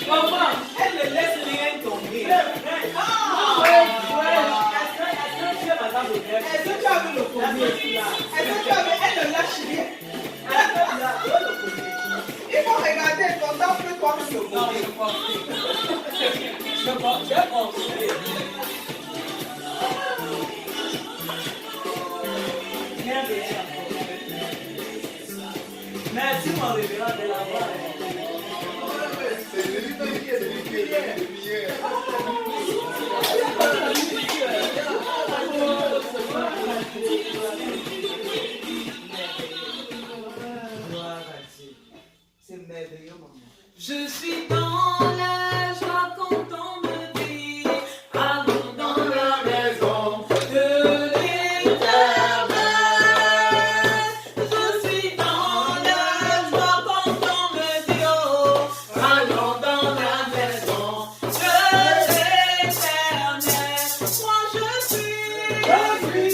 Maman, elle ne laisse rien tomber. Est-ce que tu as vu le premier? Est-ce que tu as vu? Elle ne lâche rien. Il faut regarder pendant que toi tu le vois. Je pense. Bien déjà. Merci mon révérend de l'avoir. C'est merveilleux, maman. Je suis dans la joie quand on me dit allons dans la maison de l'Éternel. Je suis dans la joie quand on me dit oh, allons dans la maison de l'Éternel. Moi je suis dans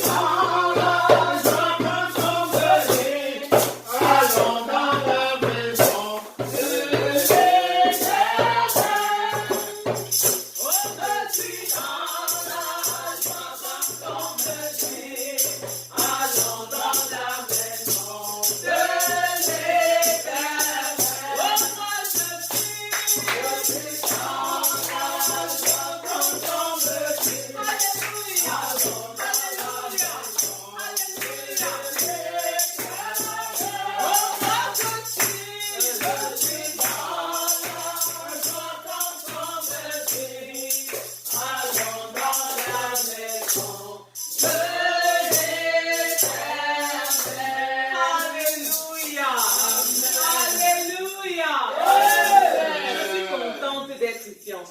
la joie quand on me dit allons dans la maison.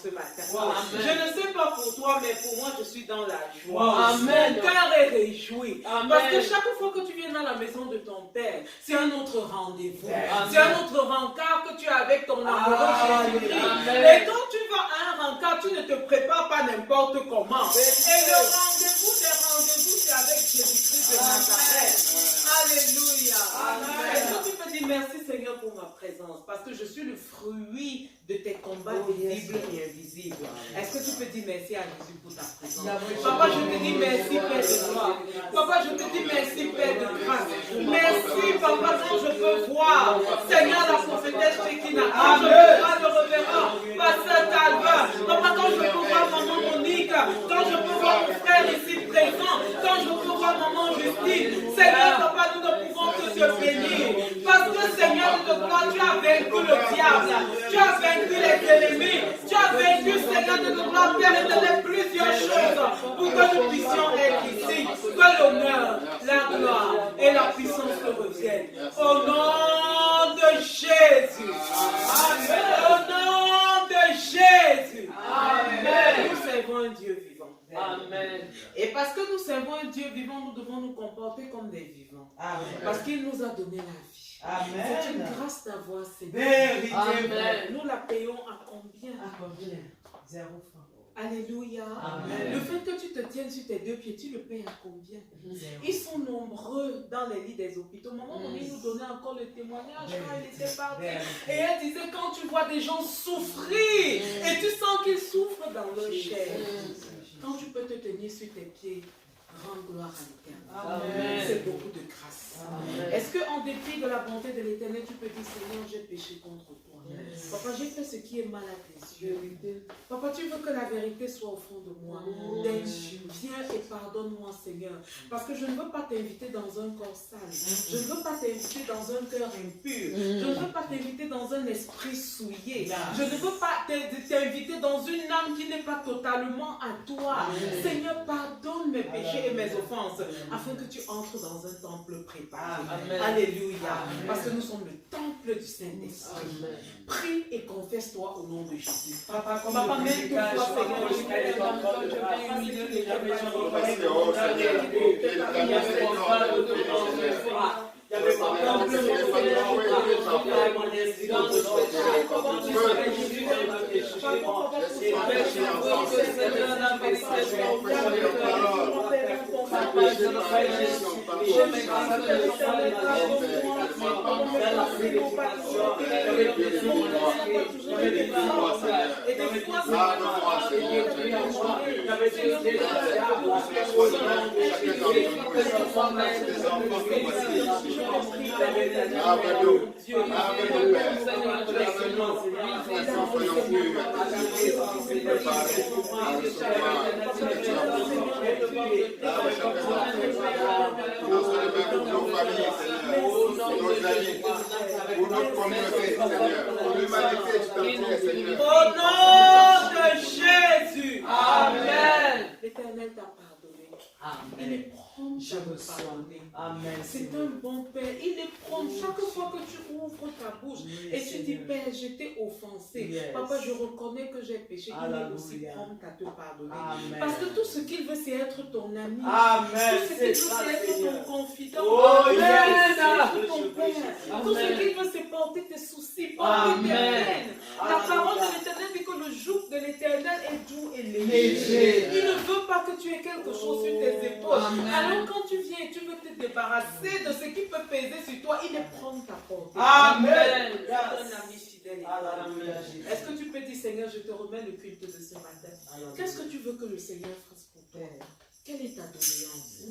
Ce matin. Je ne sais pas pour toi, mais pour moi, je suis dans la joie. Amen. Mon cœur est réjoui. Parce que chaque fois que tu viens dans la maison de ton Père, c'est un autre rendez-vous. C'est un autre rencard que tu as avec ton amoureux Jésus-Christ. Et quand tu vas à un rencard, tu ne te prépares pas n'importe comment. Et le rendez-vous des rendez-vous, c'est avec Jésus-Christ de Nazareth. Alléluia. Est-ce que tu peux dire merci Seigneur pour ma présence? Parce que je suis le fruit de tes combats visibles et invisibles. Est-ce que tu peux dire merci à Jésus pour ta présence? Papa, je te dis merci, Père de gloire. Papa, je te dis merci, Père de grâce. Merci, Papa, quand je peux voir, Seigneur, la prophétesse Shekina, quand je peux voir le révérend, Pasteur Calvin, Papa, quand je peux voir maman Monique, quand je peux voir mon frère ici présent, quand je peux voir maman Justine, Seigneur, Papa, nous ne pouvons que te bénir. Parce que, Seigneur de gloire, tu as vaincu le diable, tu as vaincu les ennemis, tu as vaincu, Seigneur de gloire, Père éternel, plusieurs choses pour que nous puissions être ici. Que l'honneur, la gloire et la puissance te reviennent. Au nom de Jésus. Amen. Au nom de Jésus. Amen. Nous servons un Dieu vivant. Amen. Et parce que nous servons un Dieu vivant, nous devons nous comporter comme des vivants. Amen. Parce qu'il nous a donné la vie. Amen. C'est une grâce d'avoir Seigneur. Amen. Nous la payons à combien? À combien? 0 francs. Alléluia. Amen. Le fait que tu te tiennes sur tes deux pieds, tu le payes à combien? Ils sont nombreux dans les lits des hôpitaux. Maman Monique nous donnait encore le témoignage quand elle était partie. Et elle disait, quand tu vois des gens souffrir et tu sens qu'ils souffrent dans leur chair, quand tu peux te tenir sur tes pieds, rends gloire à l'Éternel. C'est beaucoup de grâce. Est-ce qu'en dépit de la bonté de l'Éternel, tu peux dire, Seigneur, j'ai péché contre toi? Papa, j'ai fait ce qui est mal à tes yeux. Papa, tu veux que la vérité soit au fond de moi. Viens et pardonne-moi, Seigneur. Parce que je ne veux pas t'inviter dans un corps sale. Je ne veux pas t'inviter dans un cœur impur. Je ne veux pas t'inviter dans un esprit souillé. Je ne veux pas t'inviter dans une âme qui n'est pas totalement à toi. Seigneur, pardonne mes péchés et mes offenses afin que tu entres dans un temple préparé. Alléluia. Parce que nous sommes le temple du Saint-Esprit. Prie et confesse-toi au nom de Jésus. Papa, même toi, Seigneur, je Au nom de Jésus. Amen. L'Éternel t'a pardonné. Il est prompt à te pardonner. C'est un bon Père. Il est prompt. Chaque fois que tu ouvres ta bouche et tu dis, Père, j'étais offensé. Papa, je reconnais que j'ai péché. Il est aussi prompt à te pardonner. Parce que tout ce qu'il veut, c'est être ton ami. Tout ce qu'il veut, c'est être ton confident. Ton Père. Tout ce qu'il veut, c'est porter tes soucis, porter tes peines. La parole de l'Éternel dit que le joug de l'Éternel est doux et léger. Il ne veut pas que tu aies quelque chose sur tes épaules. Alors quand tu viens et tu veux te débarrasser de ce qui peut peser sur toi, il est prompt à porter. Amen. C'est un ami fidèle. Est-ce que tu peux dire, Seigneur, je te remets le culte de ce matin. Qu'est-ce que tu veux que le Seigneur fasse pour toi? Quelle est ta doléance?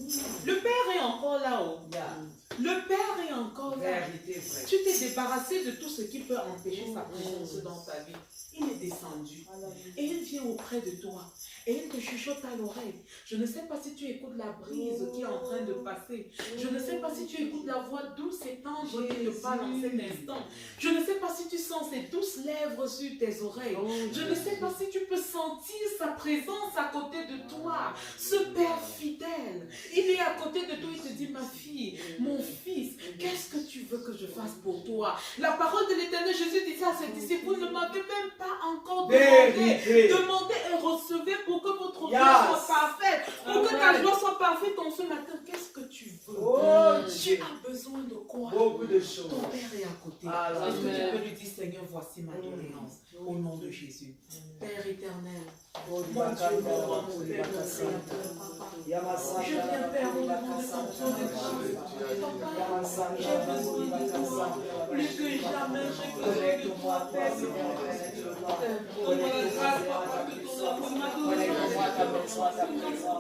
Le Père est encore là-haut. Le Père est encore là. Tu t'es débarrassé de tout ce qui peut empêcher sa présence dans ta vie. Il est descendu. Et il vient auprès de toi. Et il te chuchote à l'oreille. Je ne sais pas si tu écoutes la brise qui est en train de passer. Je ne sais pas si tu écoutes la voix douce et tendre qui te parle en cet instant. Je ne sais pas si tu sens ses douces lèvres sur tes oreilles. Je ne sais pas si tu peux sentir sa présence à côté de toi. Ce Père fidèle, il est à côté de toi. Il te dit, ma fille, mon fils, qu'est-ce que tu veux que je fasse pour toi? La parole de l'Éternel, Jésus dit à ses disciples, vous ne m'avez même pas encore demandé. Demandez et recevez pour que votre joie soit parfaite. Pour que ta joie soit parfaite en ce matin. Qu'est-ce que tu veux? Tu as besoin de quoi? Beaucoup de choses. Ton Père est à côté. Est-ce que tu peux lui dire, Seigneur, voici ma doléance. Au nom de Jésus. Père éternel, mon Dieu, mon Père, mon Créateur, Papa. Je viens, Père, au nom de ton trône de grâce. Papa, j'ai besoin de toi. Plus que jamais, j'ai besoin de toi, Père. Donne-moi la grâce, Papa, que ton amour m'a donné.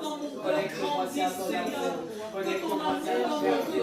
Dans mon cœur grandisse, Seigneur. Que ton amour dans mon cœur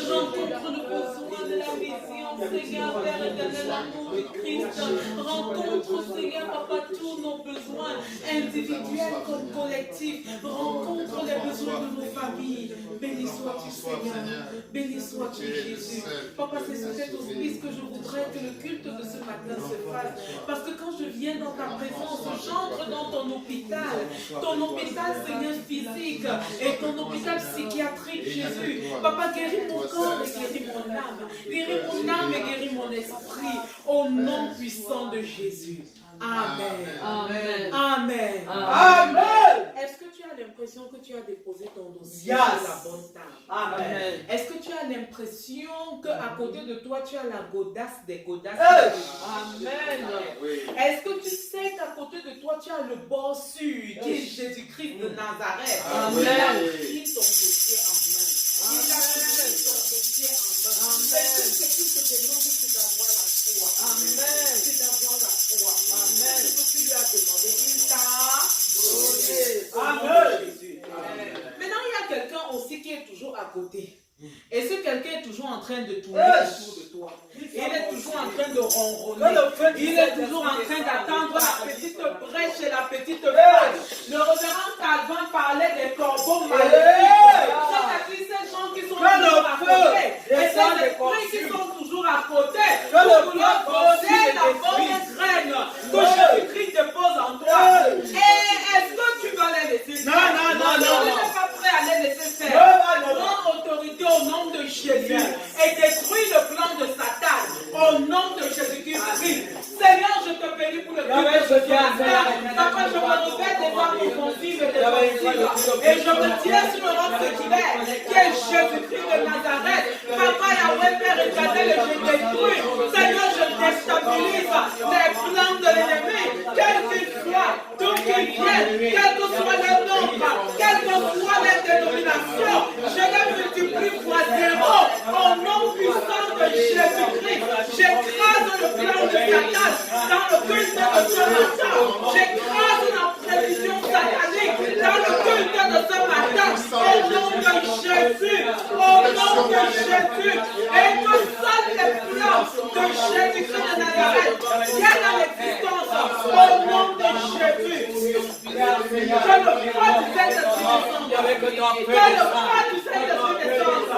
rencontre le besoin de la vision, Seigneur, Père éternel, l'amour du Christ. Rencontre, Seigneur, Papa, tous nos besoins individuels comme collectifs. Rencontre les besoins de nos familles. Béni sois-tu, Seigneur. Béni sois-tu, Jésus. Papa, c'est sous cet auspice que je voudrais que le culte de ce matin se fasse. Parce que quand je viens dans ta présence, j'entre dans ton hôpital. Ton hôpital, Seigneur, physique et ton hôpital psychiatrique, Jésus. Papa, guéris mon corps et guéris mon âme. Guéris mon âme et guéris mon esprit. Au nom puissant de Jésus. Amen. Amen. Amen. Amen. Est-ce que tu as l'impression que tu as déposé ton dossier sur la bonne table? Amen. Est-ce que tu as l'impression qu'à côté de toi, tu as la godasse des godasses? Amen. Est-ce que tu sais qu'à côté de toi, tu as le bossu qui est Jésus-Christ de Nazareth? Amen. Il a pris ton dossier en main. Il a pris ton dossier en main. Amen. Ce qu'il te demande, c'est d'avoir la foi. Amen. C'est d'avoir la foi. Amen. Ce que tu lui as demandé, il t'a donné. Amen. Maintenant, il y a quelqu'un aussi qui est toujours à côté. Et ce quelqu'un est toujours en train de tourner autour de toi. Il est toujours en train de ronronner. Il est toujours en train d'attendre la petite brèche et la petite faille. Le révérend Calvin parlait des corbeaux malheureux. C'est-à-dire ces gens qui sont toujours à côté. Et ces esprits qui sont toujours à côté. Pour vouloir poser la bonne graine que Jésus-Christ dépose en toi. Et est-ce que tu vas les laisser faire? Non. Tu n'es pas prêt à les laisser faire. au nom de Jésus et détruis le plan de Satan au nom de Jésus-Christ. Seigneur, je te bénis pour le culte de ce soir. Papa, je me répète des femmes offensives et défensives. Et je me tiens sur le rang séculaire qui est Jésus-Christ de Nazareth. Papa, Yahweh, Père éternel, et je détruis. Seigneur, je déstabilise les plans de l'ennemi, quel qu'il soit, d'où qu'il vienne, quel que soit le nombre, quelle que soit les dénominations, je les multiplie fois zéro au nom puissant de Jésus-Christ. J'écrase le plan de Satan dans le culte de ce matin. J'écrase la prévision satanique dans le culte de ce matin. Au nom de Jésus, au nom de Jésus, et que seuls les plans de Jésus-Christ de Nazareth viennent à l'existence. Au nom de Jésus, que le froid du Saint-Esprit descende. Que le froid du Saint-Esprit descende.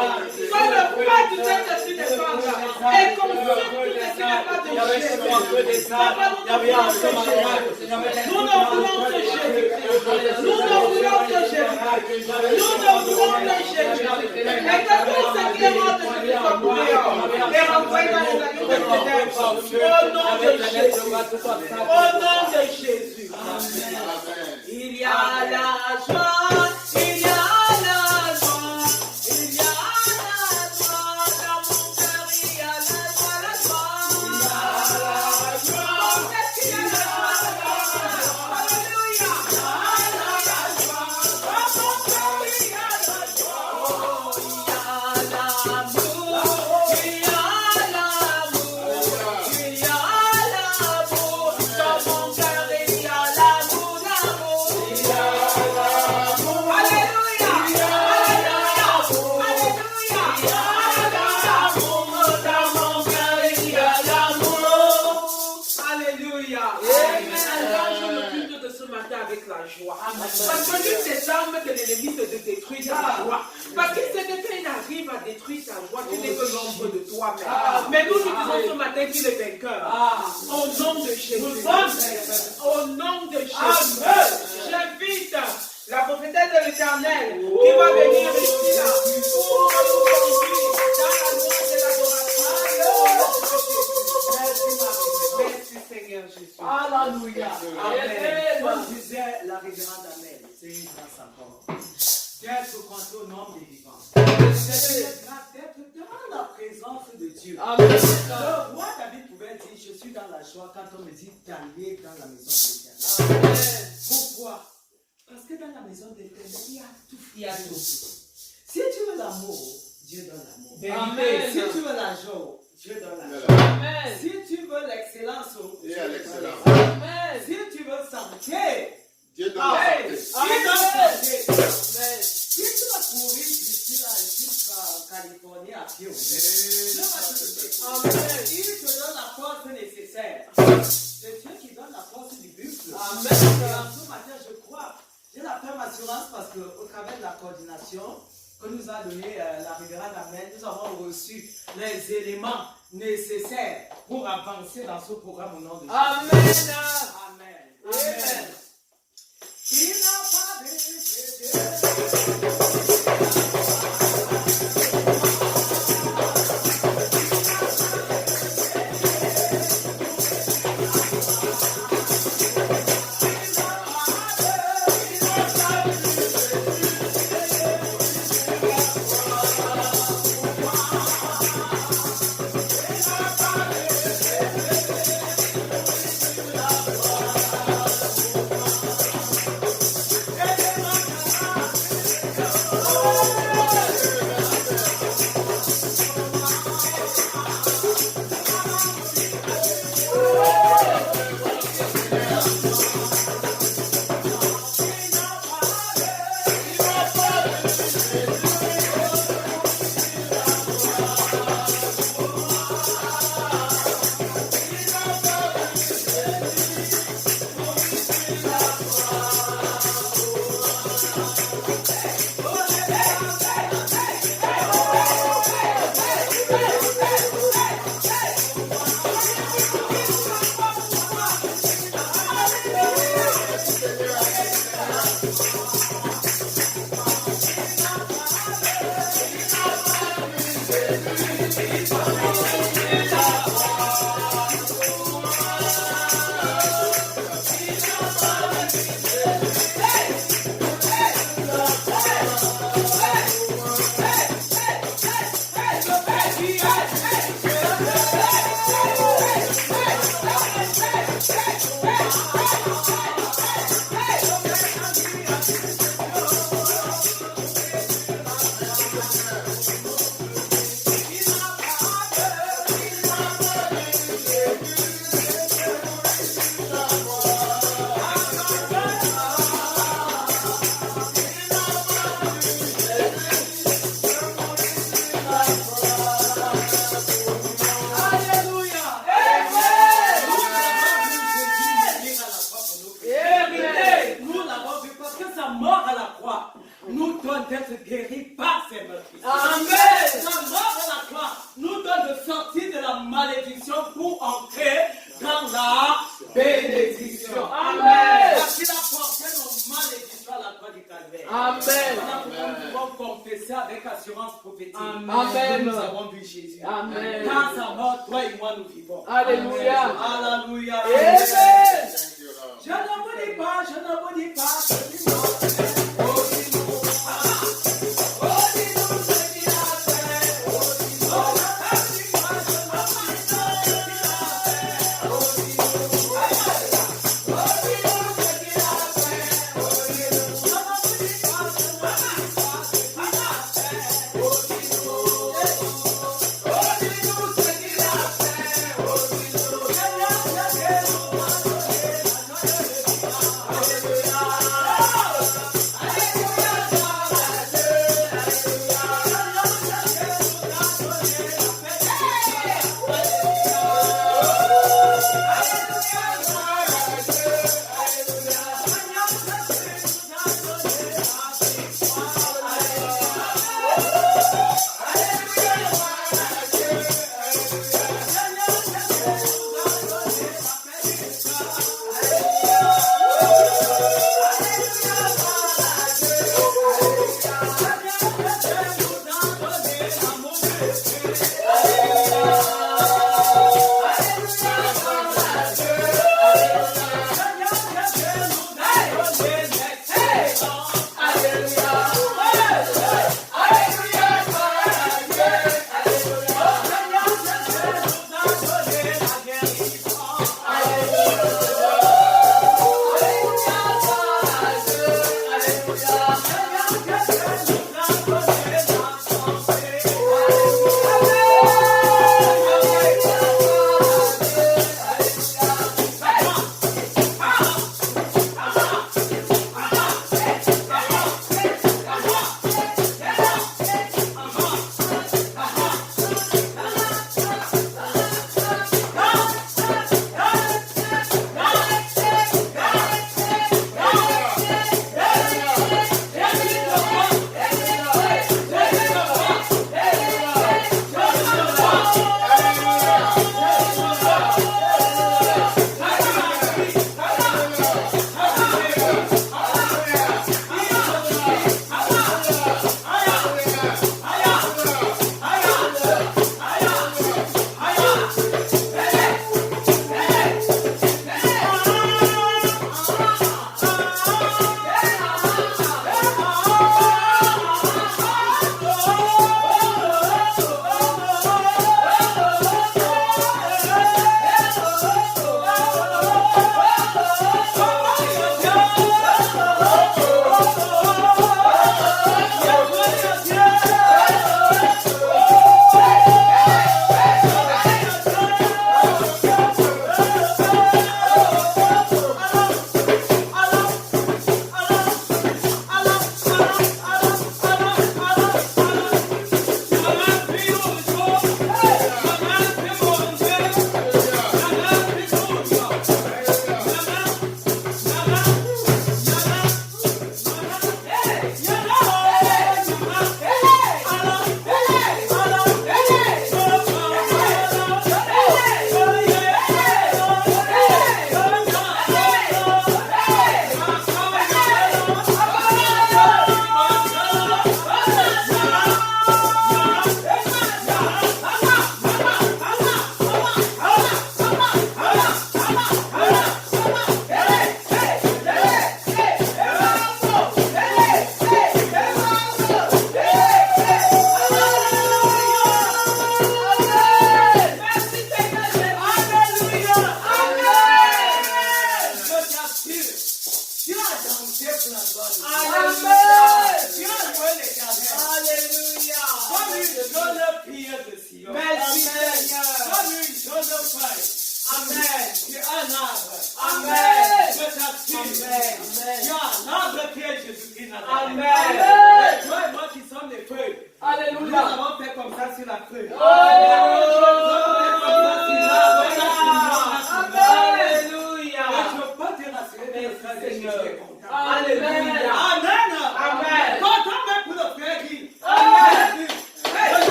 Que le froid du Saint-Esprit descende. Et qu'on souffle tout ce qui n'est pas de Jésus. Papa, nous ne voulons que Jésus. Nous ne voulons que Jésus. Nous ne voulons que Jésus. Et que tout ce qui est mort de Jésus soit coupé et renvoyé dans les abîmes de ténèbres. Au nom de Jésus. Au nom de Jésus. Il y a la joie. Il y a la joie. Il y a la joie. Dans mon cœur, il y a la joie, la joie. Il y a la joie. Il y a la joie. Alléluia. Il y a la joie. Dans mon cœur, il y a la joie. Il y a l'amour. Il y a l'amour. Il y a l'amour. Dans mon cœur, il y a l'amour, l'amour. Il y a l'amour. Alléluia. Alléluia. Alléluia. Il y a l'amour. Dans mon cœur, il y a l'amour. Alléluia. Engage le culte de ce matin avec la joie. Parce que l'une des armes de l'ennemi, c'est de détruire ta joie. Parce que ce que il arrive à détruire ta joie, tu n'es que l'ombre de toi-même. Mais nous disons ce matin qu'il est vainqueur. Au nom de Jésus. Au nom de Jésus. J'invite la prophétesse de l'Éternel qui va venir ici là pour nous conduire dans la joie de l'adoration. Merci Seigneur Jésus. Alléluia. Amen. Comme disait la révérende Amel, c'est une grâce encore. D'être compté au nom des vivants. C'est une grâce d'être dans la présence de Dieu. Amen. Le roi David pouvait dire, je suis dans la joie quand on me dit d'aller dans la maison de l'Éternel. Pourquoi? Parce que dans la maison de l'Éternel, il y a tout. Il y a tout. Si tu veux l'amour, Dieu donne l'amour. Amen. Si tu veux la joie, Dieu donne la joie. Amen. Si tu veux l'excellence, Il y a l'excellence. Amen. si tu veux santé, Dieu donne la Amen. santé. Amen. si tu vas courir d'ici là jusqu'à Californie à pied, Dieu va te donner. Amen. Il te donne la force nécessaire. C'est Dieu qui donne la force du buffle. Amen. Et en ce matin, je crois, j'ai la ferme assurance parce qu'au travers de la coordination que nous a donné la révérende Amen, nous avons reçu les éléments nécessaires pour avancer dans ce programme au nom de Jésus. Amen. Amen. Amen. Il n'a pas de prophétique. Amen. Nous avons vu Jésus. Amen. Dans sa mort, toi et moi, nous vivons. Alléluia. Alléluia. Amen. Amen. Thank you, Lord. Je ne vous dis pas, je ne vous dis pas, je dis non. Oh, dis-nous, oh, dis-nous ce qu'il a fait. Oh, dis-nous, oh, je ne dis pas, je ne dis pas, ce qu'il a fait. Oh, dis-nous, oh, dis-nous ce qu'il a fait. Oh, dis-nous, je ne vous dis pas, je ne dis pas, ce qu'il a fait. Oh, dis-nous, oh, dis-nous ce qu'il a fait. Oh, dis-nous,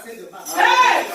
passer devant. Hey!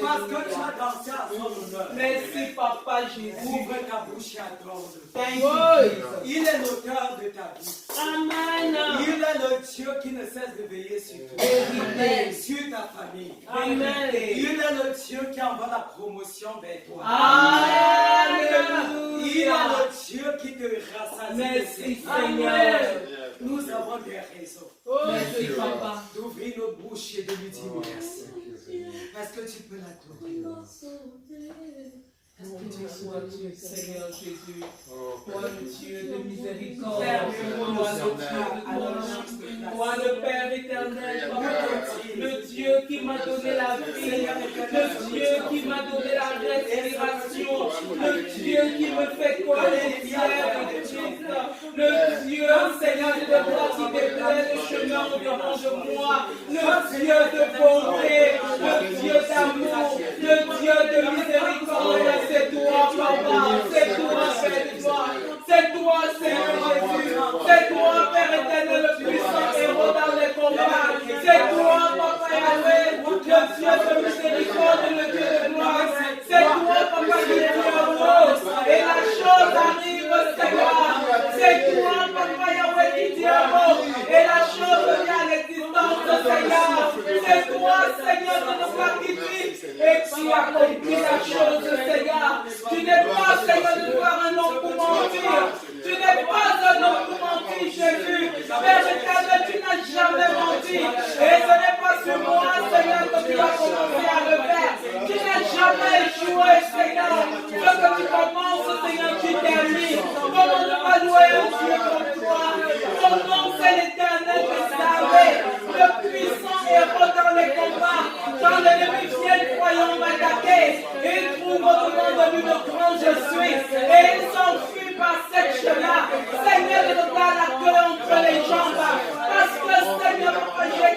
Parce que tu as dansé à son honneur. Merci, Papa Jésus. Ouvre ta bouche et adore. Il est l'auteur de ta vie. Amen. Il est le Dieu qui ne cesse de veiller sur toi. Amen. Sur ta famille. Amen. Il est le Dieu qui envoie la promotion vers toi. Amen. Il est le Dieu qui te rassasie. Merci, Seigneur. Nous avons des raisons. Merci, Papa. D'ouvrir nos bouches et de lui dire merci. Est-ce que tu peux l'adorer? Béni sois-tu, Seigneur Jésus, toi le Dieu de miséricorde, toi le Père éternel, le Dieu qui m'a donné la vie, le Dieu qui m'a donné la respiration, le Dieu qui me fait connaître de Christ, le Dieu, Seigneur de gloire qui déplaît le chemin au-devant de moi, le Dieu de bonté, le Dieu d'amour, le Dieu de miséricorde. C'est toi, Papa, c'est toi, Père de gloire, c'est toi, Seigneur Jésus, c'est toi, Père éternel, le puissant héros dans les combats, c'est toi, Papa Yahweh, le Dieu de miséricorde, le Dieu de gloire, c'est toi, Papa, qui es heureux, et la chose arrive, Seigneur, c'est toi, Papa Yahweh, qui dit heureux, et la chose vient à l'existence, Seigneur, c'est toi, Seigneur, de nos sacrifices, et tu accomplis la chose, Seigneur. Tu n'es pas, Seigneur, de voir un homme pour mentir. Tu n'es pas un homme pour mentir, Jésus. Père éternel, tu n'as jamais menti. Et ce n'est pas sur moi, Seigneur, que tu vas commencer à le faire. Tu n'as jamais échoué, Seigneur. Ce que tu commences, Seigneur, tu termines. Comment ne pas louer un Dieu comme toi? Ton nom, c'est l'Éternel de Savé, le puissant héros dans les combats. Quand l'ennemi vient, croyant m'attaquer, il trouve au nom de lui le grand je suis. Et il s'enfuit par cette chemin. Seigneur, ne donne pas la queue entre les jambes. Parce que, Seigneur, j'ai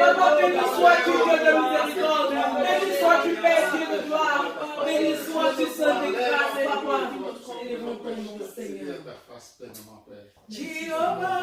Papa, béni sois-tu, Dieu de miséricorde. Béni sois-tu, Père, Dieu de gloire. Béni sois-tu, Saint de grâce et de gloire. Élevons ton nom, Seigneur. Jehovah,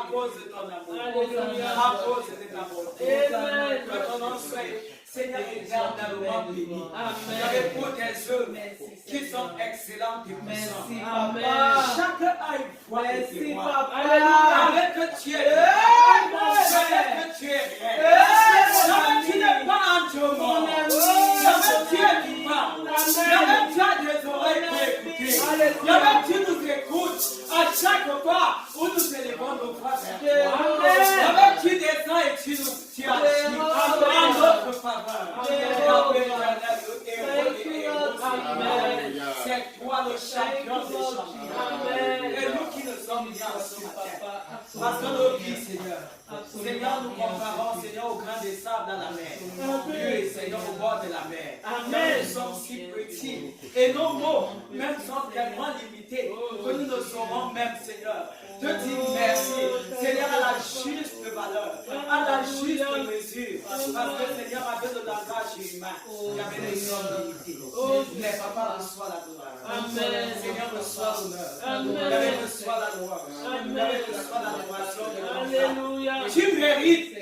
à cause de ton amour, Alléluia. à cause de ta bonté. Amen. Que ton nom soit, Seigneur, éternellement béni. Amen. J'avais pour tes œuvres qui sont excellentes et puissantes. Amen. Chacun a une foi et Merci, témoin. papa. Alléluia. Jamais que tu es jamais que tu es rien. Jamais tu n'es pas un Dieu mort. Jamais tu es vivant. Jamais tu as des oreilles pour écouter. Jamais tu nous écoutes à chaque fois où nous élevons nos voix vers toi. Jamais tu descends et tu agis en notre faveur. C'est toi le champion des champions. Et nous qui nous sommes bien ce matin. Parce que nos vies, Seigneur. Seigneur, nous comparons, Seigneur, au grain des sables dans la mer. Dieu, Seigneur, au bord de la mer. Car nous sommes si petits. Et nos mots, même, sont tellement limités que nous ne saurons même, Seigneur, te dire merci. Seigneur, à la juste valeur, à la juste mesure. Parce que, Seigneur, avec le langage humain, il y avait des hommes limités. Mais papa, reçoit la gloire. Amen. Seigneur, reçoit l'honneur. Amen. Reçoit la gloire. Amen. Reçoit l'adoration de ton Alléluia. Tu mérites.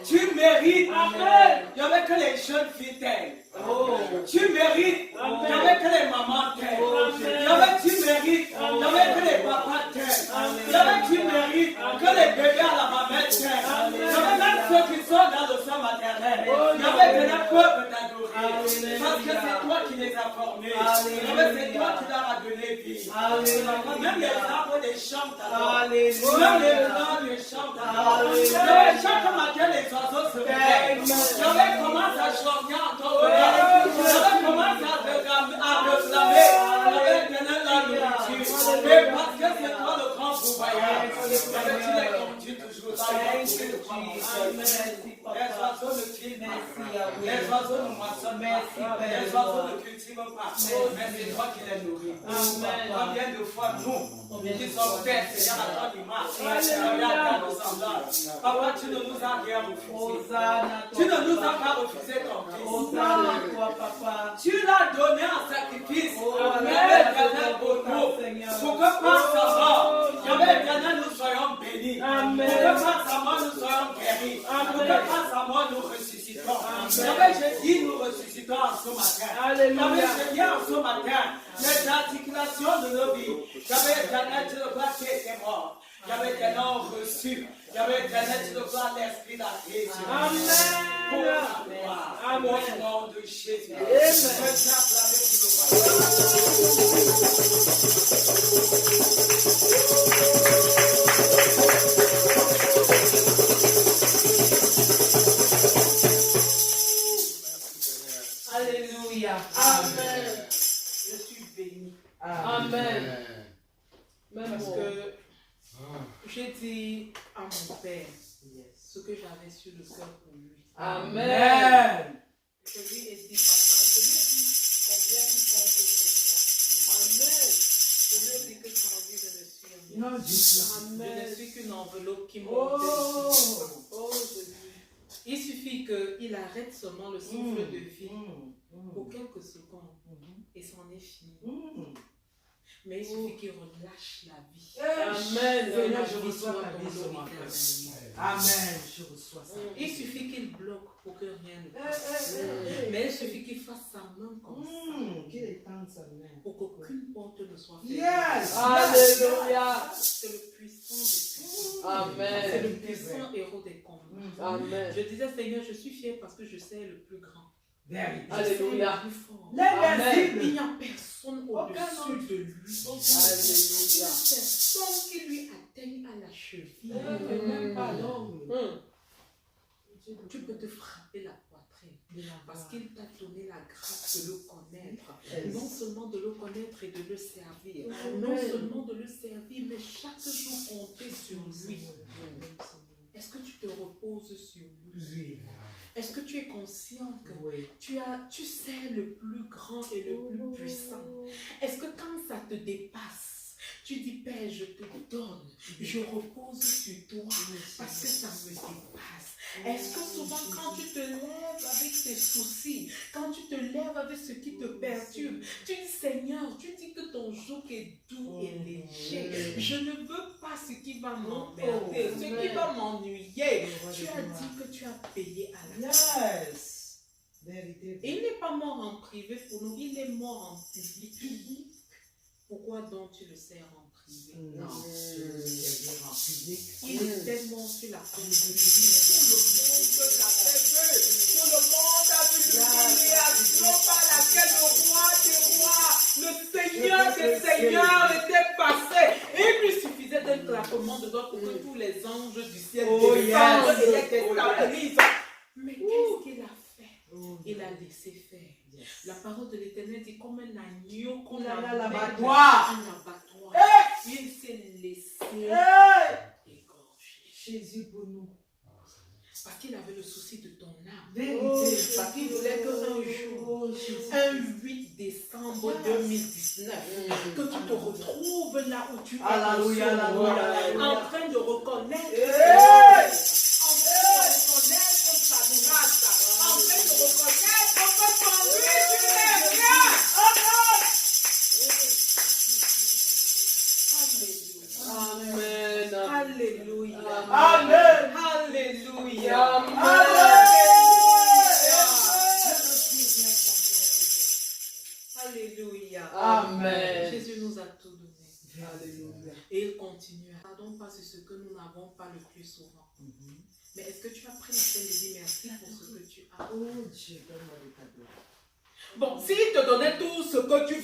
Tu mérites. Amen. Il n'y avait que les jeunes filles t'aiment. Oh. Tu mérites. Il n'y avait que les mamans t'aiment. Il y avait tu mérites. Il n'y avait que les papas t'aiment. Il y avait tu mérites. Que les bébés à la mamelle t'aiment. Il y avait même ceux qui sont dans le sein maternel. Il y avait des peuples t'adorer. Parce que c'est toi qui les as formés. C'est toi qui leur as donné vie. Même les arbres les chantent alors. Même les blancs les chantent alors. Chaque matin les oiseaux se réveillent. J'avais commencé à chanter en ton regard. J'avais commencé à réclamer. J'avais donné la nourriture. Mais parce que c'est toi le grand pourvoyeur. J'avais tu les conduis toujours dans le les oiseaux ne filent pas. Les oiseaux ne moissonnent pas. Les oiseaux ne cultivent pas. Mais c'est toi qui les nourris. Combien de fois nous, qui sommes faits, Seigneur, à ton image, à nos semblables. Papa, tu ne nous as rien refusé. Tu ne nous as pas refusé ton fils. Tu l'as donné en sacrifice. Éternel pour nous. Pour que par sa mort, éternel, nous soyons bénis. Pour que par sa mort, nous soyons guéris. Pour que par sa mort, nous ressuscitons. Je dis, nous ressuscitons en ce matin. Je dis en ce matin, les articulations de nos vies. Éternel, tu le vois qui était mort. Éternel, reçu. Éternel, tu le vois l'esprit d'Athée. Pour la gloire. Au nom de Jésus. Alléluia. Amen. Je suis béni. Amen. Parce que j'ai dit à mon père ce que j'avais sur le cœur pour lui. Amen. Je lui ai dit, papa, je lui ai dit combien il compte pour toi. Amen. Je lui ai dit que j'ai envie de me suivre. Amen. Je ne suis qu'une enveloppe qui monte. Oh, Jésus. Il suffit qu'il arrête seulement le souffle de vie pour quelques secondes et c'en est fini. Mais il suffit qu'il relâche la vie. Amen. Seigneur, je reçois ta vie ce matin. Amen. Je reçois ça. Il suffit qu'il bloque pour que rien ne passe. Mais il suffit qu'il fasse sa main comme ça. Qu'il étende sa main. Pour qu'aucune porte ne soit fermée. Yes. Alléluia. C'est le puissant des puissants. Amen. C'est le puissant héros des combats. Amen. Je disais, Seigneur, je suis fier parce que je sais le plus grand. Alléluia. Le plus fort. Amen. Il n'y a personne au-dessus de lui. Il n'y a personne qui lui atteigne à la cheville. Même pas l'homme. Tu peux te frapper la poitrine parce qu'il t'a donné la grâce de le connaître. Non seulement de le connaître et de le servir. Non seulement de le servir, mais chaque jour compter sur lui. Est-ce que tu te reposes sur lui? Est-ce que tu es conscient que tu sais le plus grand et le plus puissant? Est-ce que quand ça te dépasse, tu dis, Père, je te donne, je repose sur toi parce que ça me dépasse? Est-ce que souvent quand tu te lèves avec tes soucis, quand tu te lèves avec ce qui te perturbe, tu dis, Seigneur, tu dis que ton joug est doux et léger. Je ne veux pas pas ce qui va m'emmerder, ce qui va m'ennuyer. Tu as dit que tu as payé à la fin. Yes. Vérité. Et il n'est pas mort en privé pour nous, il est mort en public. Pourquoi donc tu le sers en privé? Non, je veux dire en public. Il était mort sur la croix. Tout le monde l'avait vu. Tout le monde a vu l'humiliation par laquelle le roi des rois, le Seigneur des seigneurs était passé. Et il lui suffisait d'un claquement de doigts pour que tous les anges du ciel descendent et les déstabilisent. Mais qu'est-ce qu'il a fait? Il a laissé faire. La parole de l'Éternel dit comme un agneau qu'on a un abattoir. Il s'est laissé égorger. Jésus pour nous. Parce qu'il avait le souci de ton âme. Vérité. Parce qu'il voulait qu'un jour, un 8 décembre 2019, que tu te retrouves là où tu es Alléluia, alléluia. en train de reconnaître sa grâce, en train de reconnaître que sans lui tu n'es rien. Alléluia. Alléluia. Amen. Alléluia. Alléluia. Amen. Jésus nous a tout donné. Alléluia. Et il continue. Pardon pas sur ce que nous n'avons pas le plus souvent. Mais est-ce que tu as pris la peine de dire merci pour ce que tu as? Oh Dieu, donne-moi le cadeau. Bon, s'il te donnait tout ce que tu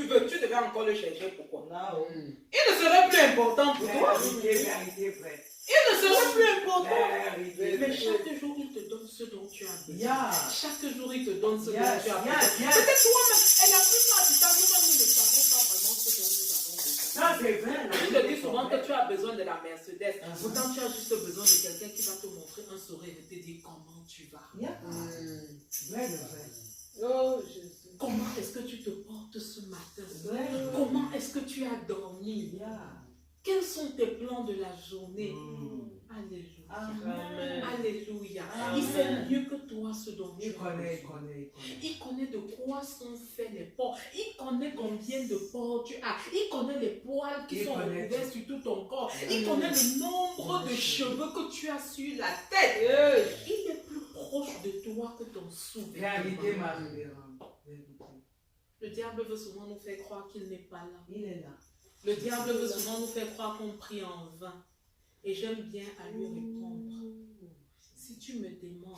veux, tu devais encore le chercher. Pourquoi? Non. Il ne serait plus important pour toi. Vérité, vrai. Il ne serait plus important. Vérité, Mais vrai. chaque jour, il te donne ce dont tu as besoin. Yeah. Chaque jour, il te donne ce dont Yes, tu as yes, besoin. yes. Peut-être toi-même, elle a plus ça du temps. Nous ne savons pas vraiment ce dont nous avons besoin. Ça, c'est vrai. Je te dis souvent que tu as besoin de la Mercedes. Pourtant, tu as juste besoin de quelqu'un qui va te montrer un sourire et te dire comment tu vas. Yeah. Vrai, vrai. Oh, Jésus. Comment est-ce que tu te portes ce matin? Comment est-ce que tu as dormi? Yeah. Quels sont tes plans de la journée? Alléluia. Amen. Alléluia. Amen. Il sait mieux que toi ce dont tu Il as connaît, besoin. il connaît. Il connaît de quoi sont faits les porcs. Il connaît combien de porcs tu as. Il connaît les poils qui sont recouverts sur tout ton corps. Il connaît le nombre de cheveux que tu as sur la tête. Il est plus proche de toi que ton souvenir. Vérité, ma révérende. Vérité. Le diable veut souvent nous faire croire qu'il n'est pas là. Il est là. Le diable veut souvent nous faire croire qu'on prie en vain. Et j'aime bien à lui répondre. Si tu me demandes,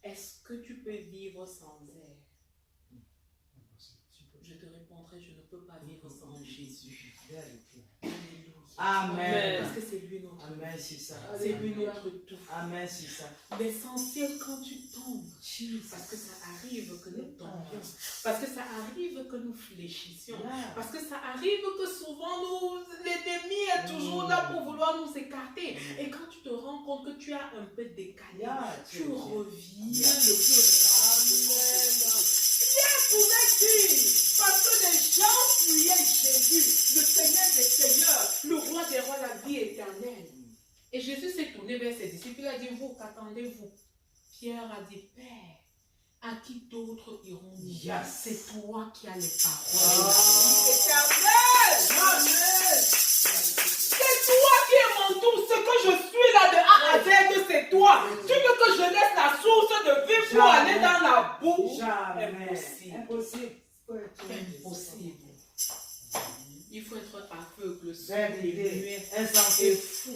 est-ce que tu peux vivre sans elle? Je te répondrai, je ne peux pas vivre sans Jésus. Vérité. Alléluia. Amen. Parce que c'est lui notre Amen, c'est ça. C'est lui notre tout. Amen, c'est ça. L'essentiel quand tu tombes, parce que ça arrive que nous tombions, parce que ça arrive que nous fléchissions, parce que ça arrive que souvent l'ennemi est toujours là pour vouloir nous écarter. Et quand tu te rends compte que tu as un peu décalé, tu reviens le plus rapidement. Bien pouvait dire, parce que les gens fuyaient Jésus, le Seigneur des Seigneurs, le roi des rois, la vie éternelle. Et Jésus s'est tourné vers ses disciples, il a dit, vous, qu'attendez-vous? Pierre a dit, Père, à qui d'autres iront-nous? C'est toi qui as les paroles. Éternel! Amen! C'est toi qui es mon tout, ce que je suis là de A à Z, c'est toi. Tu veux que je laisse la source de vie pour aller dans la boue? Jamais. Impossible. Impossible. Il faut être aveugle, sourd, Vérité. muet, Insensé. et fou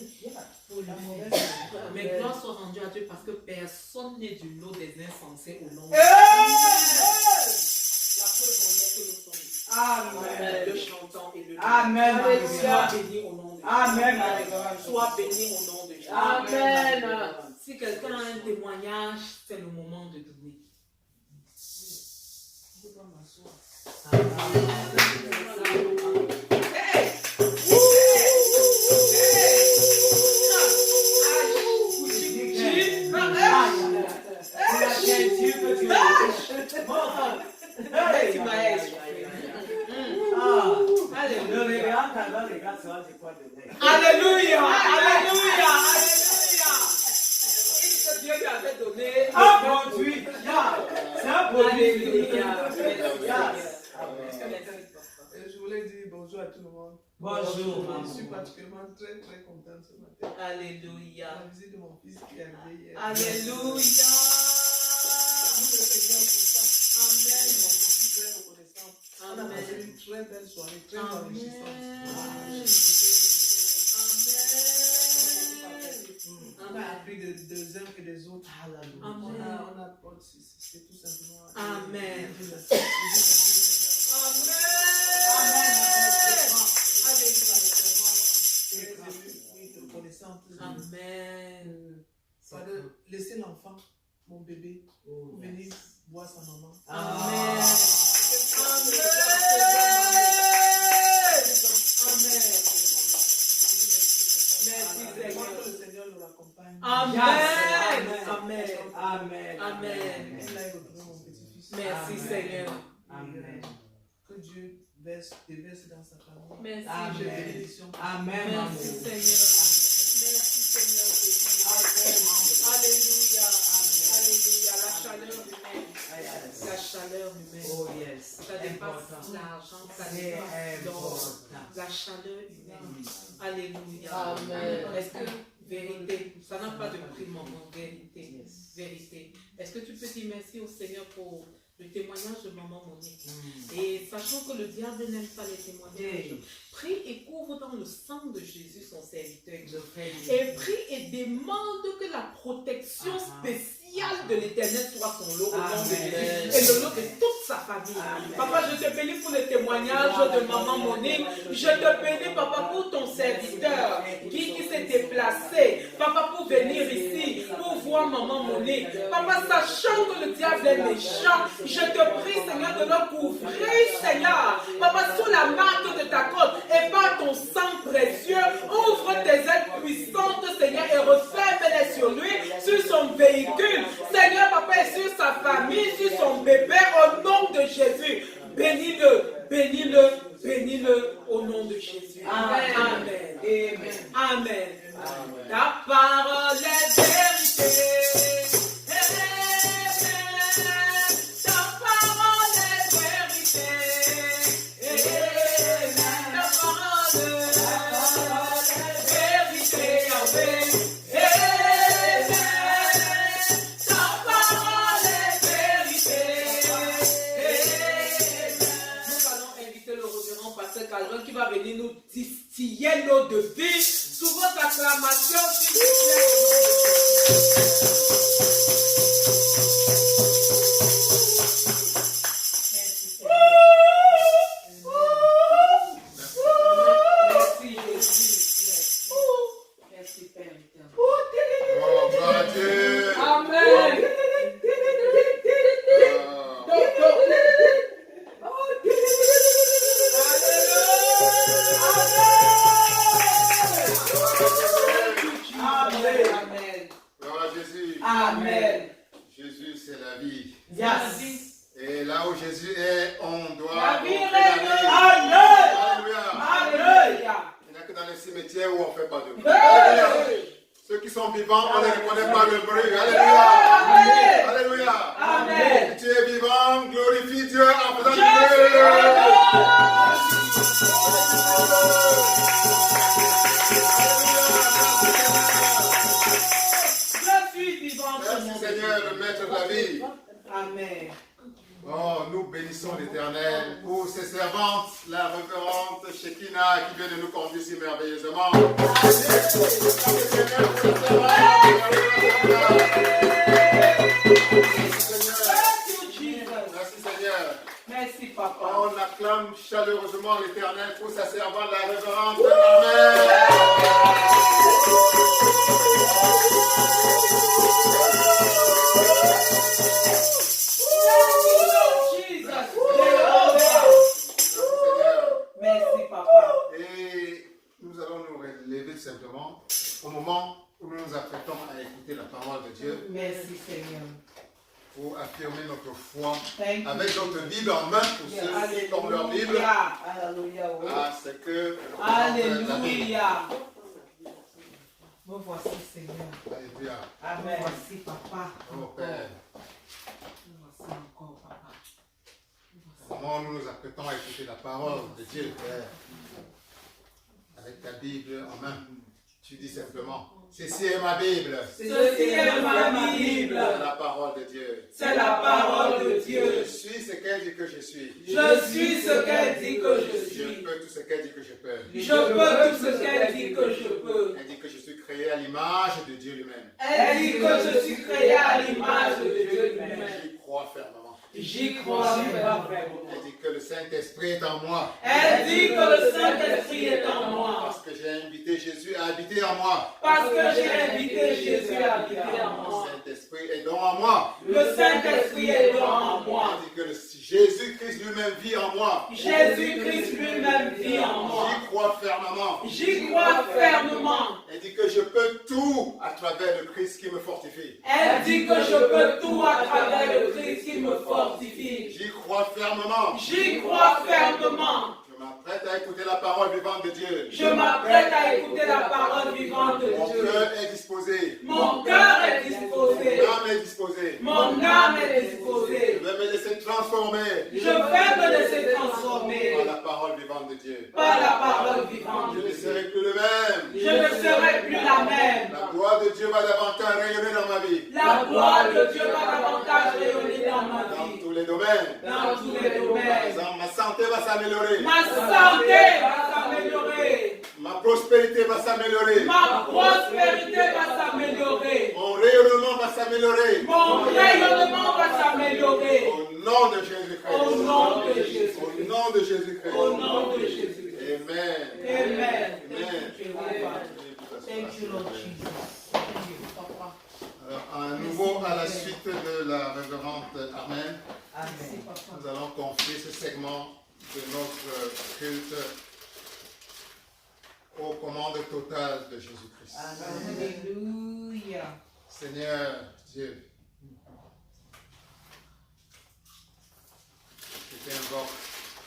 pour le faire. Mais gloire soit rendue à Dieu parce que personne n'est du lot des insensés au long de la preuve en est que nous sommes. Amen. Le chantant et le Amen. Sois béni au nom de Jésus. Amen. Sois béni au nom de Jésus. Amen. Si quelqu'un a un témoignage, c'est le moment de donner. Alléluia, alléluia, alléluia. Ce que Dieu lui avait donné. Un produit. C'est un produit. Alléluia. Je voulais vais dire bonjour à tout le monde. Bonjour, maman. Je suis particulièrement très très contente ce matin. Alléluia. La visite de mon fils qui est arrivé hier. Alléluia. Nous le Seigneur pour ça. Amen. Je suis très reconnaissante. On a Amen. passé une très belle soirée, très enrichissante. Amen. On a appris des uns et des autres. Amen. C'est tout simplement. Amen. Amen. Laissez l'enfant, mon bébé, pour venir voir sa maman. Amen. Que le Seigneur le accompagne. Amen. Amen. Amen. Amen. Il a retrouvé mon petit-fils. Merci Seigneur. Amen. Que Dieu déverse dans sa famille. Merci Amen. J'ai Jésus. bénédiction. Amen. Merci Seigneur. Merci Seigneur Jésus. Alléluia. Alléluia. La chaleur humaine. La chaleur humaine. Oh yes. Ça dépasse l'argent, ça dépasse l'or. La chaleur humaine. Alléluia. Amen. Est-ce que vérité, ça n'a pas de prix, maman, vérité. Vérité. Est-ce que tu peux dire merci au Seigneur pour le témoignage de maman Monique? Et sachant que le diable n'aime pas les témoignages, prie et couvre dans le sang de Jésus son serviteur. Et prie et demande que la protection spéciale de l'Éternel soit son lot au nom de Jésus et le lot de toute sa famille. Papa, je te bénis pour le témoignage de maman Monique. Je te bénis, papa, pour ton serviteur qui s'est déplacé, papa, pour venir ici, pour voir maman Monique. Papa, sachant que le diable est méchant, je te prie, Seigneur, de le couvrir, Seigneur. Papa, sous la marque de ta côte et par ton sang précieux, ouvre tes ailes puissantes, Seigneur, et referme-les sur lui, sur son véhicule, Seigneur, papa, et sur sa famille, sur son bébé, au nom de Jésus. Bénis-le, bénis-le, bénis-le au nom de Jésus. Amen. Amen. Amen. Amen. Amen. Ta parole est vérité. Qui va venir nous distiller l'eau de vie sous votre acclamation, s'il vous plaît. Merci Jésus. Merci Père éternel. Oh, gloire à Dieu. Amen. Amen. Jésus, c'est la vie. Yes. Et là où Jésus est, on doit. La vie montrer règne. la vie. Amen. Alléluia. Alléluia. Il n'y a que dans les cimetières où on ne fait pas de bruit. Hey. Alléluia. Ceux qui sont vivants, on ne les reconnaît pas le bruit. Alléluia. Amen. Alléluia. Amen. Si tu es vivant, glorifie Dieu en faisant du Jésus. bruit. Je suis vivant. Merci Seigneur, le maître de la vie. Amen. Oh, nous bénissons l'Éternel pour ses servantes, la révérende Shekinah qui vient de nous conduire si merveilleusement. Merci Seigneur. Merci Papa. On acclame chaleureusement l'Éternel pour sa servante, la révérende. Amen. Merci Papa. Et nous allons nous relever simplement au moment où nous nous apprêtons à écouter la parole de Dieu. Merci Seigneur. Pour affirmer notre foi Thank avec notre Bible en main pour ceux qui ont leur Bible. Alléluia. Ah, c'est que. Alléluia. Me voici Seigneur. Alléluia. Amen. Me voici Papa. Oh Père. Me voici encore Papa. Comment nous nous apprêtons à écouter la parole de Dieu, Père, avec ta Bible en main, tu dis simplement, ceci est ma Bible. Ceci est ma Bible. C'est la parole de Dieu. C'est la parole de Dieu. Je suis ce qu'elle dit que je suis. Je suis ce qu'elle dit que je Je suis. peux tout ce qu'elle dit que je peux. Je peux tout ce qu'elle dit que je peux. Elle dit que je suis créé à l'image de Dieu lui-même. Elle dit que je suis créé à l'image de Dieu lui-même. J'y crois fermement. J'y crois fermement. Elle dit que le Saint-Esprit est en moi. Elle dit que le Saint-Esprit est en moi. Parce que j'ai invité Jésus à habiter en moi. Parce que j'ai invité Jésus à habiter en Le moi. Saint-Esprit est donc en moi. Le Saint-Esprit est donc en moi. Elle dit que Jésus-Christ lui-même vit en moi. Jésus-Christ lui-même vit en moi. J'y crois fermement. J'y crois fermement. Elle dit que je peux tout à travers le Christ qui me fortifie. Elle dit que je peux tout à travers le Christ qui me fortifie. J'y crois fermement. J'y crois fermement. Je m'apprête à écouter la parole vivante de Dieu. Je m'apprête à écouter la parole vivante de Mon Dieu. cœur est disposé. Mon cœur est disposé. Mon âme est disposée. Mon âme est Je disposée. vais me laisser transformer Je vais me laisser transformer par la parole vivante de Dieu. par la parole vivante Je de ne Dieu. serai plus le même. Je ne serai plus la même. La gloire de Dieu va davantage rayonner dans ma vie. La gloire de Dieu va davantage rayonner dans ma Dans vie. tous les domaines. Dans tous les Par domaines. exemple, ma santé va s'améliorer. Ma santé va s'améliorer. Ma prospérité va s'améliorer. Ma prospérité va s'améliorer. Mon rayonnement va s'améliorer. Mon rayonnement va s'améliorer. Au nom de Jésus-Christ. Au nom de Jésus. Au nom de Jésus-Christ. Au nom de Jésus. Amen. Amen. Amen. Thank you, Lord Jesus. Thank you, Papa. Alors, à nouveau, à la suite de la révérende Amen, Merci, Papa. nous allons confier ce segment de notre culte aux commandes totales de Jésus-Christ. Alléluia. Seigneur Dieu, je t'invoque,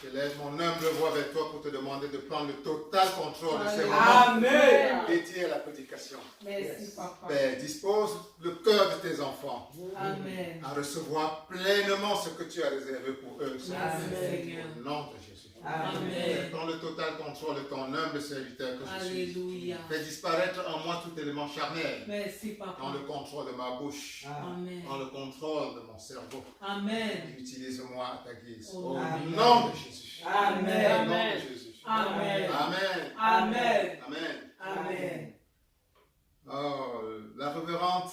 je lève mon humble voix vers toi pour te demander de prendre le total contrôle de ces moments Amen. dédiés à la prédication. Merci, Papa. Père, dispose le cœur de tes enfants Amen. à recevoir pleinement ce que tu as réservé pour eux. Merci, Seigneur. Au nom de Jésus. Amen. Prends le total contrôle de ton humble serviteur que je suis. Alléluia. Fais disparaître en moi tout élément charnel. Merci, Prends Papa. le contrôle de ma bouche. Amen. Prends le contrôle de mon cerveau. Amen. Utilise-moi à ta guise. Au Au nom de nom de Jésus. Amen. Au nom de Jésus. Amen. Amen. Amen. Amen. Amen. Oh, la révérende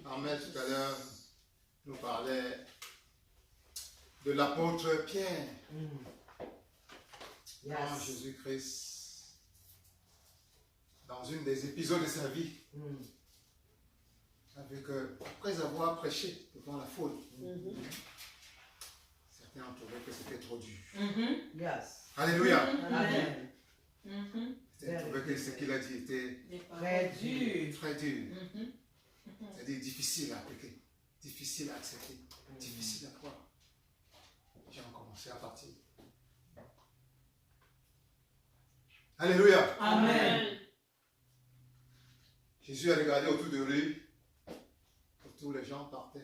Armelle tout à l'heure nous parlait de l'apôtre Pierre. Quand Jésus-Christ, dans une des épisodes de sa vie, savait que après avoir prêché devant la foule, certains ont trouvé que c'était trop dur. Yes. Alléluia. Amen. Certains ont trouvé que ce qu'il a dit était Très dur. très dur. C'est-à-dire difficile à appliquer, difficile à accepter, difficile à croire. Les gens ont commencé à partir. Alléluia. Amen. Jésus a regardé autour de lui. Tous les gens partaient,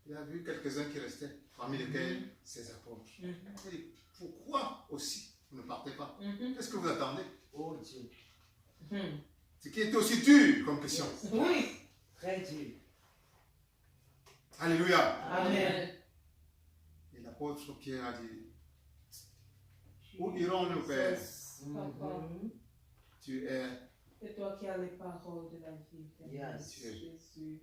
Il a vu quelques-uns qui restaient, parmi lesquels ses apôtres. Il a dit, pourquoi aussi vous ne partez pas? Qu'est-ce que vous attendez? Oh Dieu. Ce qui est aussi dur comme question. Oui. Très dur. Alléluia. Amen. Et l'apôtre Pierre a dit, où irons-nous, Père? Papa, Tu es, c'est toi qui as les paroles de la vie. Yes. Jésus.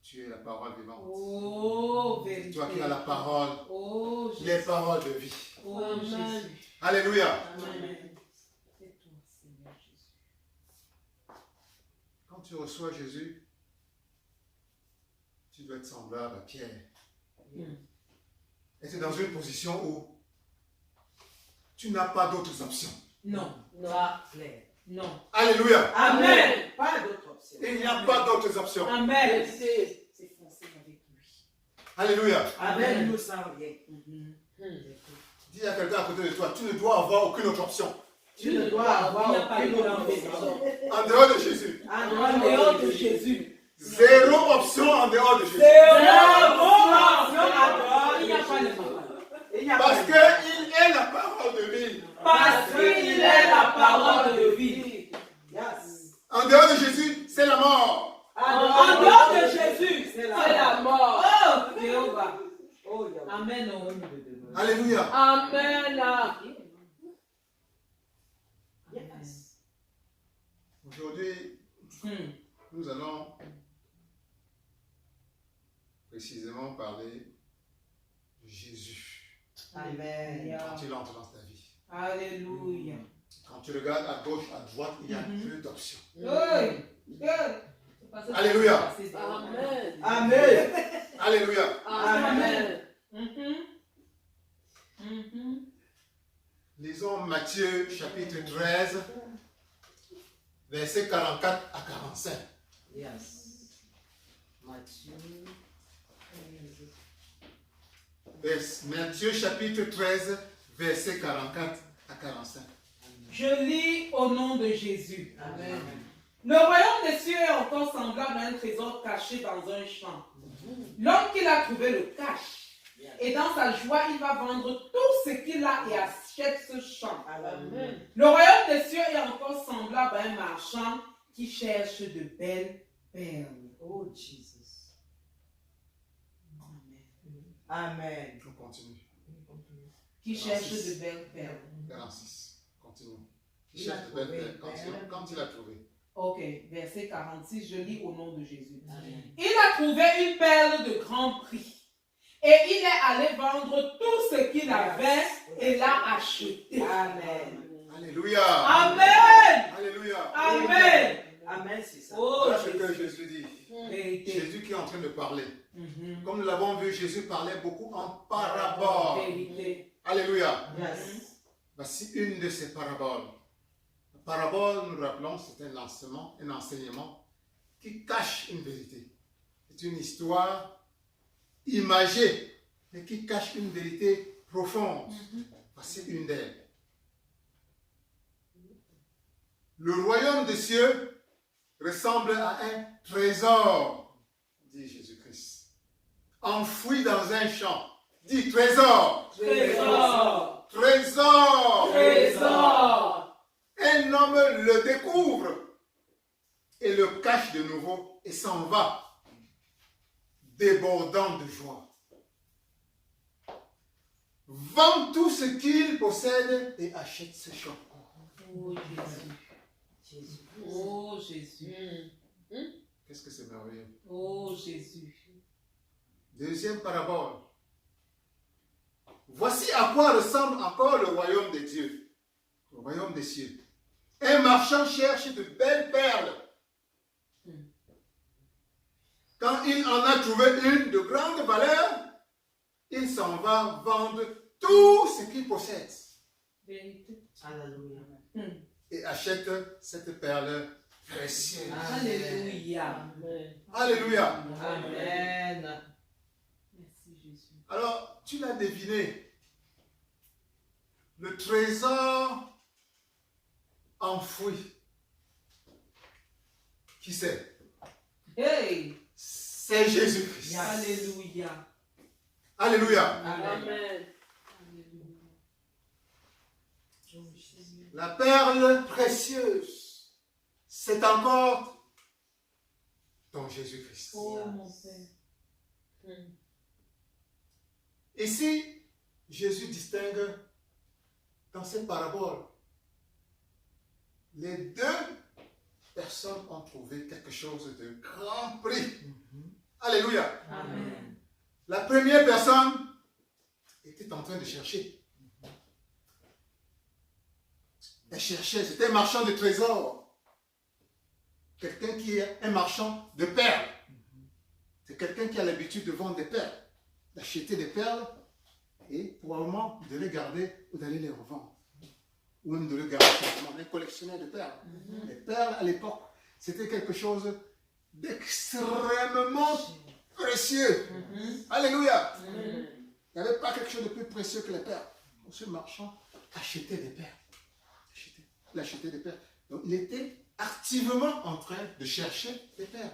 tu es la parole vivante. Oh, C'est vérité. toi qui as la parole, Oh, les Jésus. paroles de vie. Oh, Jésus. Alléluia. Amen. C'est toi, Seigneur Jésus. Quand tu reçois Jésus, tu dois être semblable à Pierre. Et c'est dans une position où tu n'as pas d'autres options. Non. Pas clair. Non. Alléluia. Amen. Pas d'autre option. Il n'y a pas d'autres options. Amen. C'est foncé avec lui. Alléluia. Amen. Nous sans rien. Dis à quelqu'un à côté de toi, tu ne dois avoir aucune autre option. Tu ne dois avoir Il n'y a pas aucune de autre option. option. En dehors de Jésus. En dehors de Jésus. Zéro option en dehors de Jésus. Zéro option en dehors. Il n'y a pas de papa. Il n'y a Parce pas qu'il est la parole de vie. Parce qu'il est la parole de vie. Yes. En dehors de Jésus, c'est la mort. En dehors de Jésus, c'est la mort. Oh, Jéhovah. Oh, il y a Amen. Alléluia. Amen. Yes. Aujourd'hui, nous allons précisément parler de Jésus. Amen. Quand il entre dans ta vie. Alléluia. Quand tu regardes à gauche, à droite, il y a peu d'options. Oui. Alléluia. Amen. Amen. Alléluia. Amen. Lisons Matthieu chapitre 13, versets 44 à 45. Yes. Matthieu. Matthieu chapitre 13, versets 44 à 45. Je lis au nom de Jésus. Amen. Le royaume des cieux est encore semblable à un trésor caché dans un champ. L'homme qui l'a trouvé le cache. Et dans sa joie, il va vendre tout ce qu'il a et achète ce champ. Amen. Le royaume des cieux est encore semblable à un marchand qui cherche de belles perles. Oh, Jesus. Amen. On continue. Qui cherche de belles perles. 46. Continuons. Il Il a cherche de trouvé belles perles. Quand il a trouvé. Ok, verset 46, je lis au nom de Jésus. Amen. Il a trouvé une perle de grand prix. Et il est allé vendre tout ce qu'il avait et l'a acheté. Amen. Alléluia. Amen. Alléluia. Amen. Amen, c'est ça. Oh, Voilà ce que Jésus. Jésus dit. Vérité. Jésus qui est en train de parler. Mhm. Comme nous l'avons vu, Jésus parlait beaucoup en paraboles. Vérité. Alléluia. Yes. Voici une de ces paraboles. La parabole, nous rappelons, c'est un enseignement qui cache une vérité. C'est une histoire imagée, mais qui cache une vérité profonde. Voici une d'elles. Le royaume des cieux ressemble à un trésor, dit Jésus-Christ, enfoui dans un champ. Dit trésor. Trésor. Trésor. Trésor. Un homme le découvre et le cache de nouveau et s'en va, débordant de joie. Vend tout ce qu'il possède et achète ce champ. Oh Jésus. Jésus. Oh Jésus. Qu'est-ce que c'est merveilleux. Oh Jésus. Deuxième parabole. Voici à quoi ressemble encore le royaume de Dieu, le royaume des cieux. Un marchand cherche de belles perles. Quand il en a trouvé une de grande valeur, il s'en va vendre tout ce qu'il possède Vérité. Alléluia. et achète cette perle précieuse. Alléluia. Alléluia. Amen. Merci Jésus. Alors, tu l'as deviné. Le trésor enfoui. Qui c'est? Hey. C'est Jésus-Christ. Alléluia. Alléluia. Amen. La perle précieuse, c'est encore ton Jésus-Christ. Oh mon Père. Ici, Jésus distingue dans cette parabole. Les deux personnes ont trouvé quelque chose de grand prix. Alléluia. Amen. La première personne était en train de chercher. Elle cherchait, c'était un marchand de trésors. Quelqu'un qui est un marchand de perles. C'est quelqu'un qui a l'habitude de vendre des perles, d'acheter des perles et probablement de les garder ou d'aller les revendre. Ou même de les garder simplement, un collectionneur de perles. Les perles à l'époque, c'était quelque chose d'extrêmement précieux. Alléluia. Il n'y avait pas quelque chose de plus précieux que les perles. Ce marchand achetait des perles. Il achetait des perles. Donc il était activement en train de chercher des perles.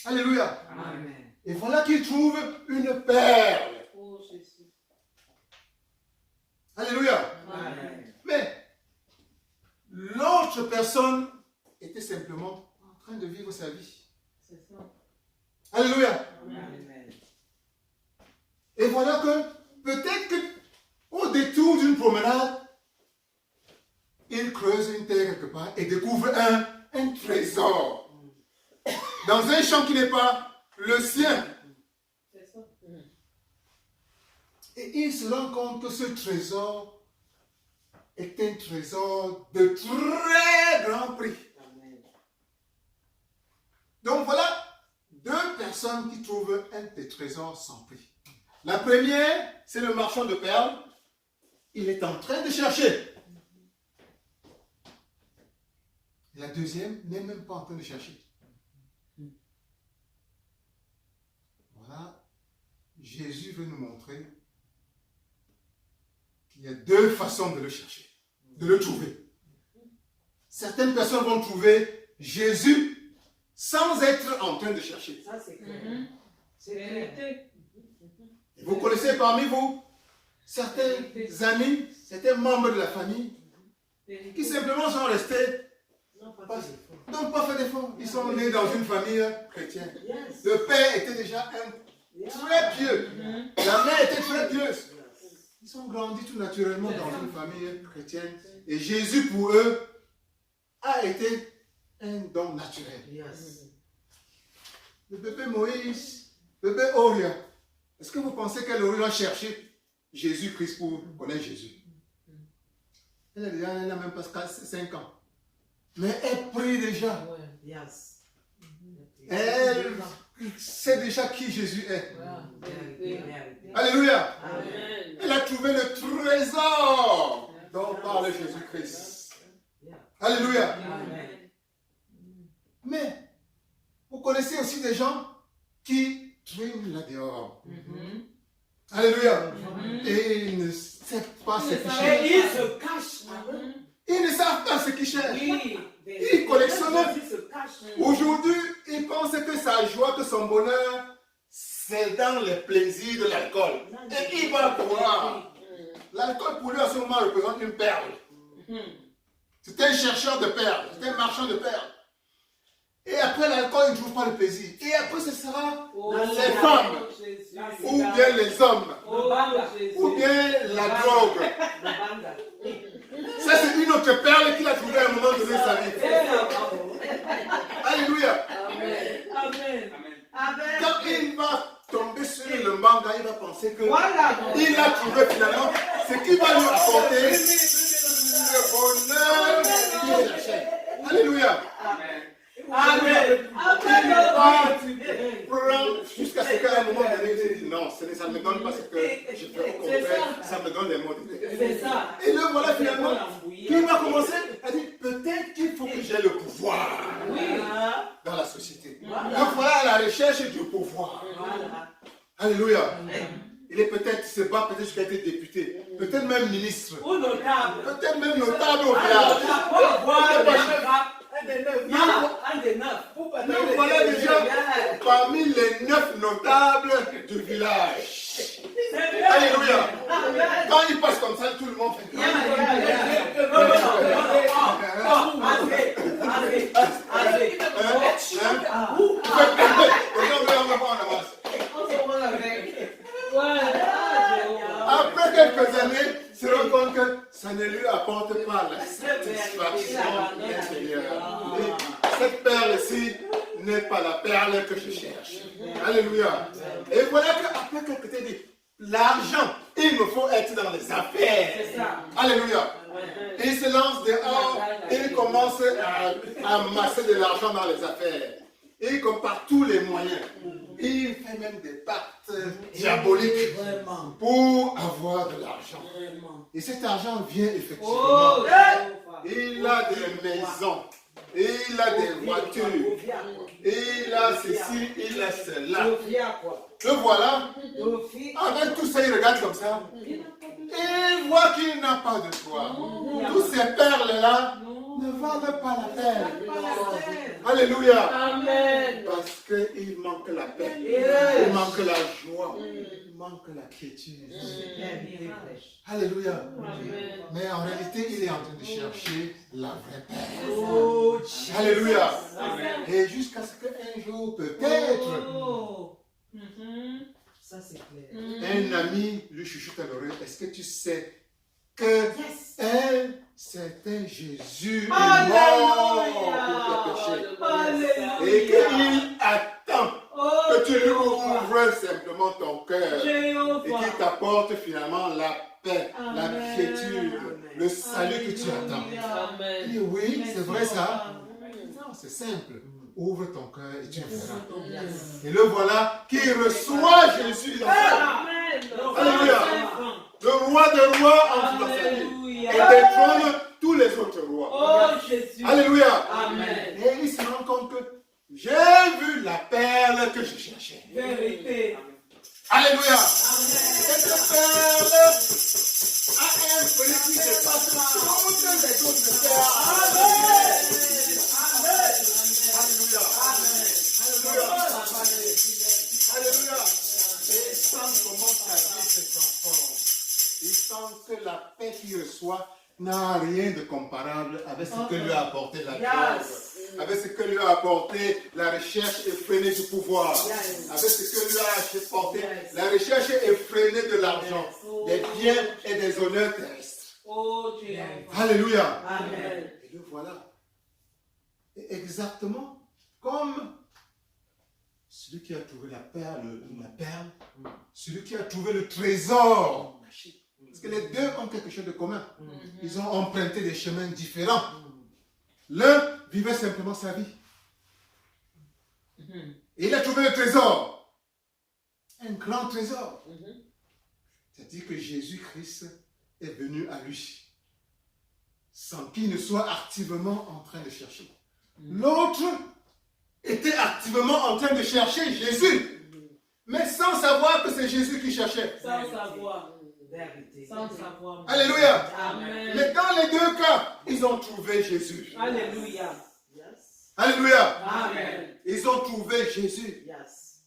Alléluia. Amen. Et voilà qu'il trouve une perle. Oh Jésus. Alléluia. Amen. Mais l'autre personne était simplement en train de vivre sa vie. C'est ça. Alléluia. Amen. Et voilà que peut-être qu'au détour d'une promenade, il creuse une terre quelque part et découvre un trésor dans un champ qui n'est pas le sien. C'est ça. Et il se rend compte que ce trésor est un trésor de très grand prix. Amen. Donc voilà deux personnes qui trouvent un des trésors sans prix. La première, c'est le marchand de perles. Il est en train de chercher. La deuxième n'est même pas en train de chercher. Voilà, Jésus veut nous montrer qu'il y a deux façons de le chercher, de le trouver. Certaines personnes vont trouver Jésus sans être en train de chercher. Ça, c'est clair. C'est vérité. Et vous connaissez parmi vous certains amis, certains membres de la famille qui simplement sont restés, n'ont pas fait d'efforts. Ils sont nés dans une famille chrétienne. Yes. Le père était déjà très pieux. La mère était très pieuse. Ils sont grandis tout naturellement dans une famille chrétienne. Et Jésus, pour eux, a été un don naturel. Yes. Le bébé Moïse, le bébé Oria, est-ce que vous pensez qu'elle aurait cherché Jésus-Christ pour connaître Jésus? Elle n'a même pas 5 ans. Mais elle prie déjà. Yes. Elle sait déjà qui Jésus est. Vérité. Alléluia. Amen. Elle a trouvé le trésor dont parle Jésus-Christ. Alléluia. Amen. Mais vous connaissez aussi des gens qui triment là dehors. Alléluia. Et ils ne savent pas ce qu'ils Et cherchent. ils se cachent. Ils ne savent pas ce qu'ils cherchent. Oui. Ils collectionnent. Ils se cachent. Aujourd'hui, ils pensent que sa joie, que son bonheur, c'est dans le plaisir de l'alcool. Et il va croire. L'alcool pour lui à ce moment représente une perle. C'est un chercheur de perles, c'est un marchand de perles. Et après l'alcool, il ne trouve pas le plaisir. Et après, ce sera les femmes, ou bien les hommes, ou bien la drogue. Ça, c'est une autre perle qu'il a trouvée à un moment donné de sa vie. Alléluia. Amen. Quand il va tomber sur le manga, il va penser que il a trouvé finalement ce qui va lui apporter le bonheur qu'il cherchait. Alléluia. Amen. Il va prendre jusqu'à ce qu'à un moment donné, il se dit non, ça ne me donne pas ce que je fais au contraire, ça me donne des mots de tête. C'est ça. Et là, voilà finalement, il va commencer à dire peut-être qu'il faut que j'ai le pouvoir dans la société. Donc voilà à la recherche du pouvoir. Alléluia. Il est peut-être, il se bat peut-être jusqu'à être député, peut-être même ministre, Ou notable. peut-être même notable au village. Un des 9. Donc voilà déjà parmi les 9 notables du village. Alléluia. Quand il passe comme ça, tout le monde fait. Après quelques années, il se rend compte que ça ne lui apporte pas la satisfaction intérieure. Et cette perle-ci n'est pas la perle que je cherche. Alléluia. Et voilà qu'après quelques temps, il dit, l'argent, il me faut être dans les affaires. Alléluia. Et il se lance dehors et il commence à amasser de l'argent dans les affaires. Et comme par tous les moyens, il fait même des pactes diaboliques pour avoir de l'argent. Et cet argent vient effectivement. Il a des maisons, il a des voitures, il a ceci, il a cela. Le voilà, avec tout ça, il regarde comme ça. Et il voit qu'il n'a pas de foi. Tous ces perles-là ne valent pas la peine. Alléluia. Amen. Parce qu'il manque la paix, il manque la joie, manque la quiétude. Mirage. Alléluia. Amen. Mais en réalité, il est en train de chercher la vraie paix. Oh, Alléluia. Amen. Et jusqu'à ce qu'un jour, peut-être, Oh. Mhm. ça c'est clair. un ami lui chuchote à l'oreille, est-ce que tu sais que Yes. un certain Jésus est mort pour tes péchés Alléluia. et qu'il attend Oh, que tu lui Jéhovah. ouvres simplement ton cœur et Jéhovah. qu'il t'apporte finalement la paix, la Amen. quiétude, le salut que tu attends. Amen. Il dit oui, c'est vrai ça. Amen. Non, c'est simple. Ouvre ton cœur et tu verras. Yes. Et le voilà qui reçoit Jésus dans sa vie. Amen. Alléluia. Le roi des rois entre dans sa vie et Alléluia. détrône tous les autres rois. Oh Jésus. Alléluia. Amen. Et il se rend compte que j'ai vu la perle que je cherchais. Vérité. Alléluia. Amen. Cette perle a un prix qui dépasse toutes les autres perles. Alléluia. Alléluia. Alléluia. Et il sent comment sa vie se transforme. Il sent que la paix qu'il reçoit n'a rien de comparable avec ce que lui a apporté la drogue, avec ce que lui a apporté la recherche effrénée du pouvoir, avec ce que lui a apporté la recherche effrénée de l'argent, des biens et des honneurs terrestres. Oh Jéhovah. Alléluia. Amen. Et le voilà. Et exactement comme celui qui a trouvé la perle, celui qui a trouvé le trésor. Parce que les deux ont quelque chose de commun. Ils ont emprunté des chemins différents. L'un vivait simplement sa vie. Et il a trouvé le trésor. Un grand trésor. C'est-à-dire que Jésus-Christ est venu à lui. Sans qu'il ne soit activement en train de chercher. L'autre était activement en train de chercher Jésus. Mais sans savoir que c'est Jésus qui cherchait. Sans savoir. Vérité. Sans savoir. Alléluia. Amen. Mais dans les deux cas, ils ont trouvé Jésus. Alléluia. Yes. Alléluia. Amen. Ils ont trouvé Jésus. Yes.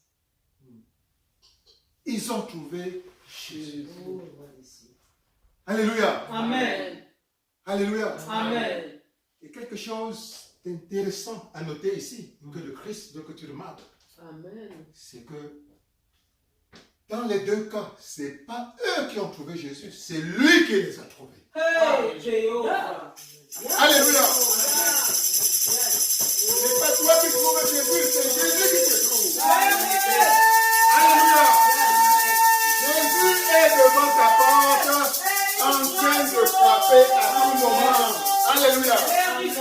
Ils ont trouvé Jésus. Oh, voilà ici. Alléluia. Amen. Alléluia. Amen. Et quelque chose d'intéressant à noter ici, que le Christ veut que tu remarques, Amen. c'est que dans les deux cas, ce n'est pas eux qui ont trouvé Jésus, c'est lui qui les a trouvés. Hey, Jéhovah. Alléluia. Ce n'est pas toi qui trouves Jésus, c'est Jésus qui te trouve. Alléluia. Jésus est devant ta porte, en train de frapper à tout moment. Alléluia.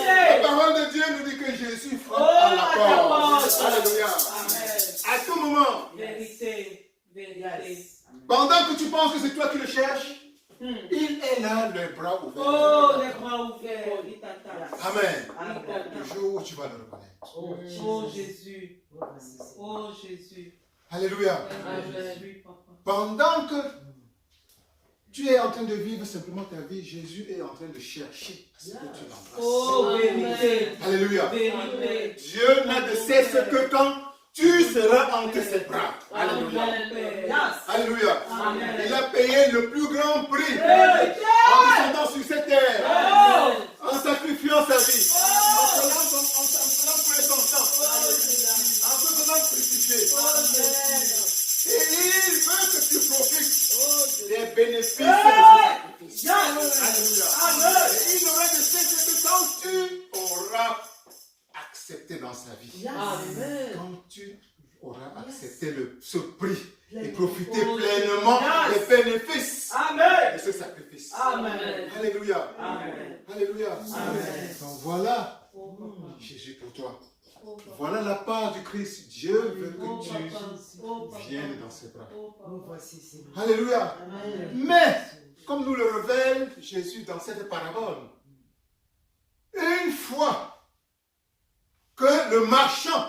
La parole de Dieu nous dit que Jésus frappe à la porte. Alléluia. À tout moment. Vérité. Vérité. Pendant que tu penses que c'est toi qui le cherches, il est là, les bras ouverts. Oh, les bras ouverts. Il t'attend. Amen. Il t'attend. Le jour où tu vas le reconnaître. Oh Jésus. Oh Jésus. Alléluia. Amen. Pendant que tu es en train de vivre simplement ta vie, Jésus est en train de chercher à ce que tu l'embrasses. Oh, vérité. Alléluia. Vérité. Dieu n'a de cesse que quand tu seras entre ses bras. Alléluia. Amen. Alléluia. Amen. Il a payé le plus grand prix en descendant sur cette terre, en sacrifiant sa vie, en faisant couler son sang, en se faisant crucifié. Et il veut que tu profites des bénéfices de ce sacrifice. Alléluia. Et il n'aura de cesse que quand tu auras accepté dans sa vie, Amen. quand tu auras accepté ce prix et profité Oh, pleinement yes. des bénéfices Amen. de ce sacrifice. Amen. Alléluia. Amen. Alléluia. Amen. Donc voilà Oh, papa. Jésus pour toi. Oh, papa. Voilà la part du Christ. Dieu veut Oh, que papa. tu Oh, papa. viennes dans ses bras. Oh, papa. Nous voici, Seigneur. Alléluia. Amen. Mais, comme nous le révèle Jésus dans cette parabole, une fois que le marchand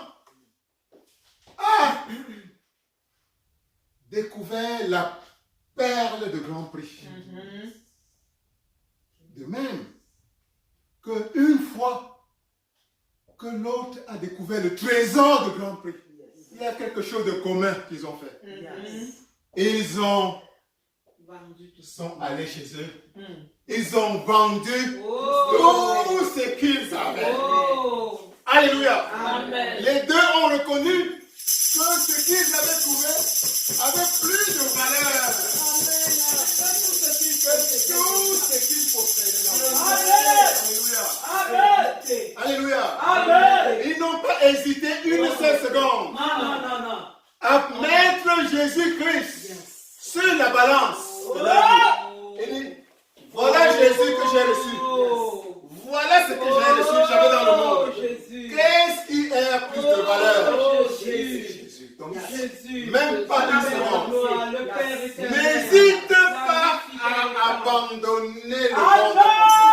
a découvert la perle de grand prix, de même qu'une fois que l'autre a découvert le trésor de grand prix, il y a quelque chose de commun qu'ils ont fait. Yes. Ils sont allés chez eux. Ils ont vendu tout ce qu'ils avaient. Alléluia. Amen. Les deux ont reconnu que ce qu'ils avaient trouvé avait plus de valeur que tout ce qu'ils possédaient dans le monde. Alléluia. Alléluia. Ils n'ont pas hésité une seule seconde à mettre Jésus-Christ sur la balance de leur vie. Il dit, voilà Jésus que j'ai reçu. Voilà ce que j'ai reçu, j'avais dans le monde. Qu'est-ce qui a plus de valeur? Jésus. Donc, même pas une seconde. N'hésite pas à abandonner le monde pour Jésus.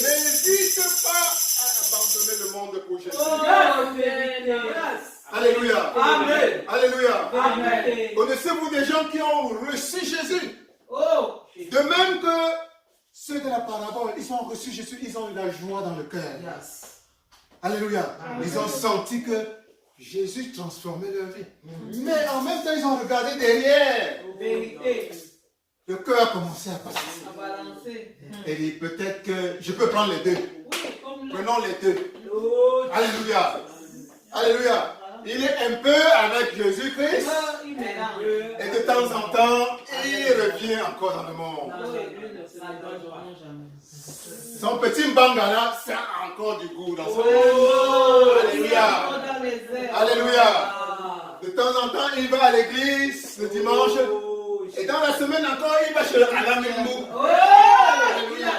N'hésite pas à abandonner le monde pour Jésus. Alléluia. Amen. Alléluia. Amen. Connaissez-vous des gens qui ont reçu Jésus? De même que ceux de la parabole, ils ont reçu Jésus, ils ont eu la joie dans le cœur. Alléluia. Ils ont senti que Jésus transformait leur vie. Mais en même temps, ils ont regardé derrière. Le cœur a commencé à passer. Et dit, peut-être que je peux prendre les deux. Prenons les deux. Alléluia. Alléluia. Il est un peu avec Jésus-Christ. Et de temps en temps, il revient encore dans le monde. Son petit mbangala, ça a encore du goût dans son Alléluia. Alléluia. De temps en temps, il va à l'église le dimanche. Et dans la semaine encore, il va chez Alain Mimou. Alléluia.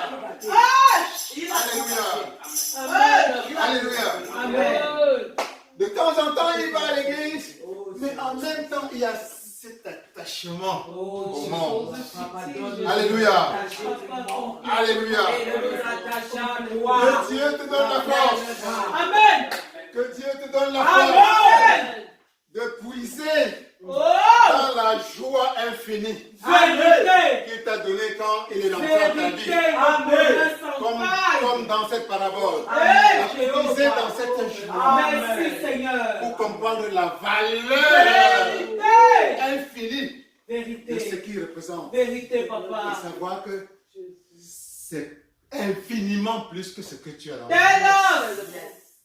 Alléluia. Alléluia. De temps en temps, il va à l'église, mais en même temps, il y a cet attachement au monde. Alléluia. Alléluia. Que Dieu te donne la force. Amen. Que Dieu te donne la force de puiser dans la joie infinie qu'il t'a donnée quand il est dans ta vie. Comme dans cette parabole. Puiser dans cette joie. Merci Seigneur. Pour comprendre la valeur infinie de ce qu'il représente. Vérité, Et papa. savoir que c'est infiniment plus que ce que tu as dans la vie.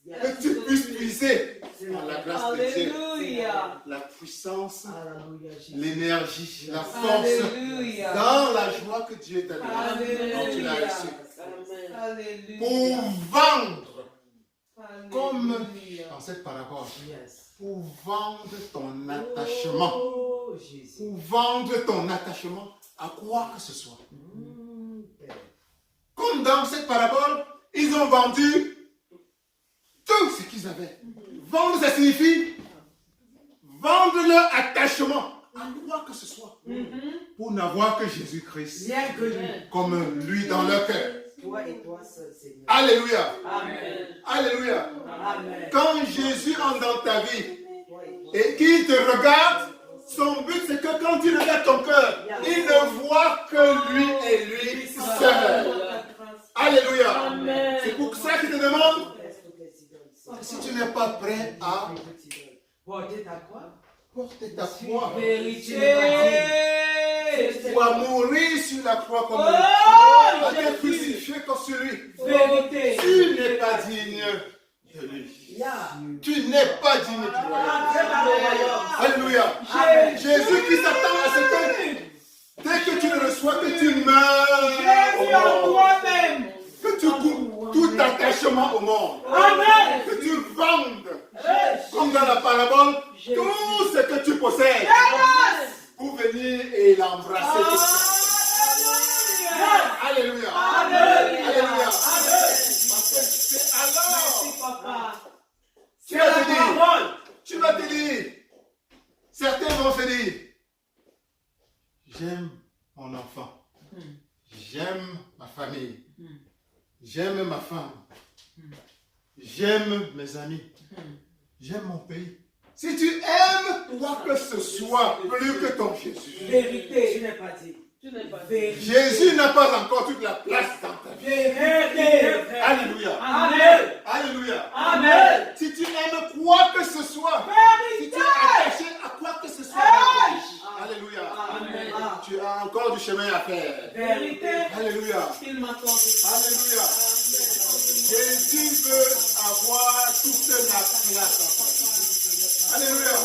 Que tu puisses puiser dans la grâce de Dieu, la puissance, l'énergie, la force, dans la joie que Dieu t'a donnée quand tu l'as reçu. Pour vendre, comme dans cette parabole, pour vendre ton attachement, pour vendre ton attachement à quoi que ce soit. Comme dans cette parabole, ils ont vendu tout ce qu'ils avaient. Vendre, ça signifie vendre leur attachement à quoi que ce soit. Pour n'avoir que Jésus-Christ comme lui dans leur cœur. Alléluia. Amen. Alléluia. Amen. Quand Jésus entre dans ta vie et qu'il te regarde, son but c'est que quand il regarde ton cœur, il ne voit que lui et lui seul. Alléluia. Amen. C'est pour ça qu'il te demande, si tu n'es pas prêt à porter ta croix, ou à mourir sur la croix comme lui, à te crucifier comme sur lui, tu n'es pas digne de lui. Tu n'es pas digne du royaume. Alléluia. Jésus qui s'attend à ce que dès que tu le reçois, que tu meurs au monde. Que tu coupes tout attachement au monde. Amen. Que tu vendes, comme dans la parabole, tout ce que tu possèdes pour venir et l'embrasser. Alléluia. Alléluia. Parce que c'est alors tu vas te dire, certains vont se dire, j'aime mon enfant, j'aime ma famille, j'aime ma femme, j'aime mes amis, j'aime mon pays. Si tu aimes quoi que ce soit plus que ton Jésus, Vérité. Tu n'es pas dit. Jésus n'a pas encore toute la place dans ta vie. Alléluia. Amen. Alléluia. Amen. Si tu aimes quoi Tu as encore du chemin à faire. Vérité. Alléluia. Il m'accorde. Alléluia. Jésus veut avoir toute la place en toi. Alléluia.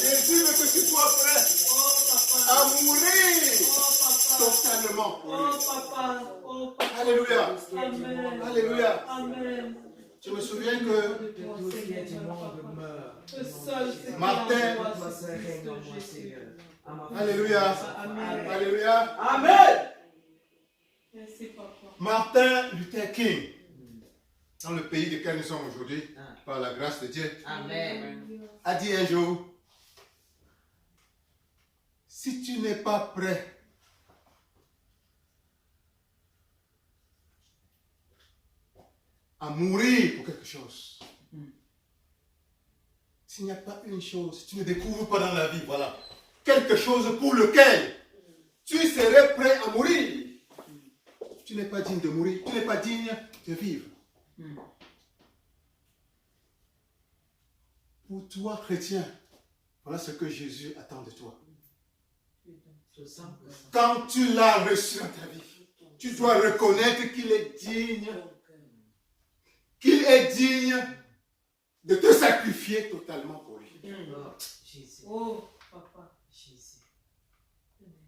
Jésus veut que tu sois prêt à mourir totalement pour lui. Alléluia. Amen. Alléluia. Amen. Je me souviens que Tout ce qui est du monde meurt. Le seul Seigneur. Martin. Toi seul règne en moi, Seigneur. Alléluia. Amen. Alléluia. Amen. Merci, papa. Martin Luther King, dans le pays duquel nous sommes aujourd'hui, par la grâce de Dieu, Amen. a dit un jour, si tu n'es pas prêt à mourir pour quelque chose, s'il n'y a pas une chose, si tu ne découvres pas dans la vie, voilà, quelque chose pour lequel tu serais prêt à mourir, tu n'es pas digne de mourir, tu n'es pas digne de vivre. Pour toi, chrétien, voilà ce que Jésus attend de toi. Quand tu l'as reçu dans ta vie, tu dois reconnaître qu'il est digne de te sacrifier totalement pour lui. Oh, papa.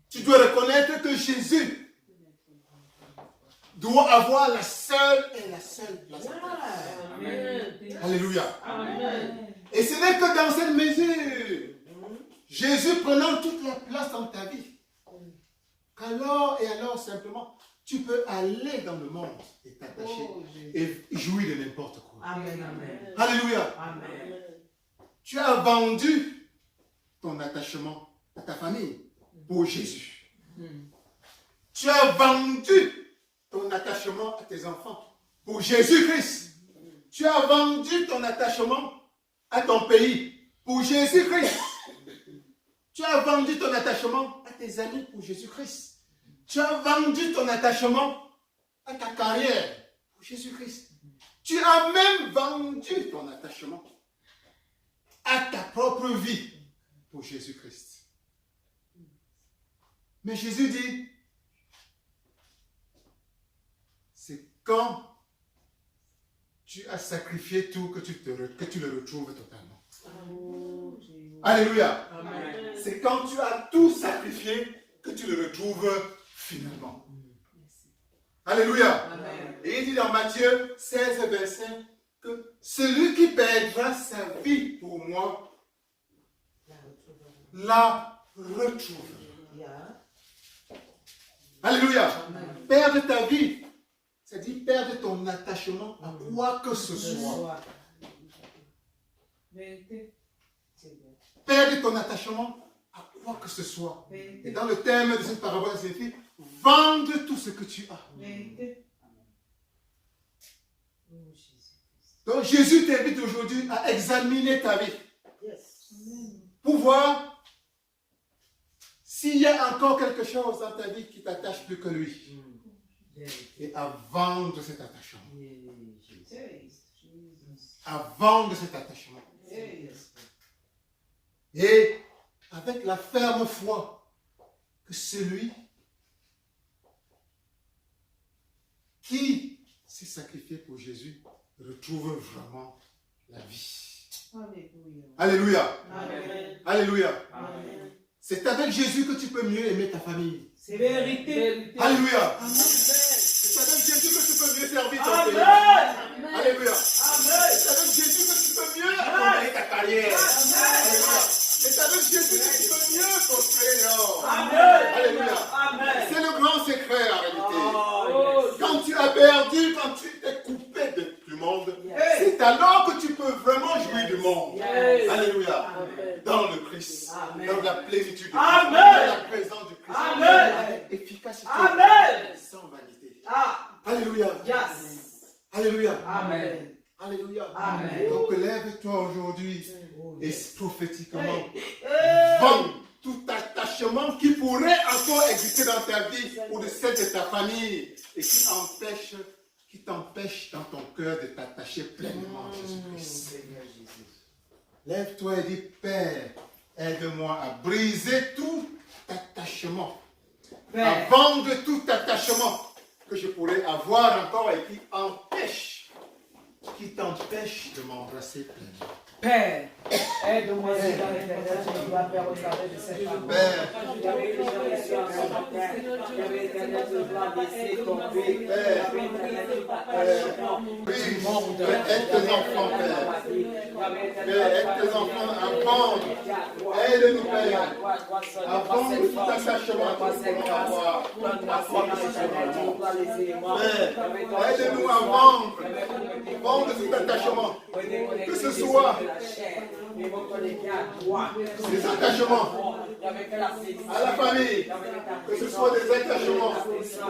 Tu dois reconnaître que Jésus doit avoir la seule place. Amen. Alléluia. Amen. Et ce n'est que dans cette mesure, Jésus prenant toute la place dans ta vie, qu'alors et alors simplement, tu peux aller dans le monde et t'attacher et jouir de n'importe quoi. Amen. Amen. Alléluia. Amen. Tu as vendu ton attachement à ta famille pour Jésus. Tu as vendu ton attachement à tes enfants pour Jésus-Christ. Tu as vendu ton attachement à ton pays pour Jésus-Christ. Tu as vendu ton attachement à tes amis pour Jésus-Christ. Tu as vendu ton attachement à ta carrière pour Jésus-Christ. Tu as même vendu ton attachement à ta propre vie pour Jésus-Christ. Mais Jésus dit, c'est quand tu as sacrifié tout que tu le retrouves totalement. Alléluia. Amen. C'est quand tu as tout sacrifié que tu le retrouves finalement. Alléluia. Amen. Et il dit dans Matthieu 16, verset, que celui qui perdra sa vie pour moi la retrouvera. Alléluia. Perdre ta vie, c'est-à-dire perdre ton attachement à quoi que ce soit. Vérité. Perdre ton attachement à quoi que ce soit. Et Vérité. dans le thème de cette parabole, c'est écrit, vendre tout ce que tu as. Vérité. Donc Jésus t'invite aujourd'hui à examiner ta vie. Pour voir s'il y a encore quelque chose dans ta vie qui t'attache plus que lui. Et à vendre cet attachement. À vendre cet attachement. Et avec la ferme foi que celui qui s'est sacrifié pour Jésus retrouve vraiment la vie. Alléluia. Amen. Alléluia. Amen. C'est avec Jésus que tu peux mieux aimer ta famille. C'est vérité. Alléluia. Amen. C'est avec Jésus que tu peux mieux servir ton pays. Amen. Alléluia. Amen. C'est avec Jésus que tu peux mieux accompagner ta carrière. Alléluia. C'est avec Jésus que tu peux mieux prospérer dehors. Amen. Alléluia. Amen. C'est le grand secret en réalité. Oh, Quand tu as perdu, quand tu t'es coupé du monde, c'est alors que tu peux vraiment jouir du monde. Yes. Alléluia. Amen. Dans le Christ. Amen. Dans la plénitude de Christ. Amen. Dans la présence du Christ. Amen. Avec efficacité. Amen. Sans vanité. Ah, Alléluia. yes. Alléluia. Amen. Alléluia. Amen. Donc lève-toi aujourd'hui et prophétiquement Hey. vends tout attachement qui pourrait encore exister dans ta vie ou de celle de ta famille et qui t'empêche dans ton cœur de t'attacher pleinement à Jésus-Christ. Lève-toi et dis, Père, aide-moi à briser tout attachement attachement. Avant de tout attachement que je pourrais avoir encore et qui t'empêche de m'embrasser pleinement. Père, aide-moi dans l'éternel, tu dois faire au travers de cette femme. Père, aide tes enfants, Père. Père, aide tes enfants à vendre. Aide-nous, Père, à vendre tout attachement que nous voulons avoir. Père, aide-nous à vendre tout attachement. Que ce soit des attachements à la famille, que ce soit des attachements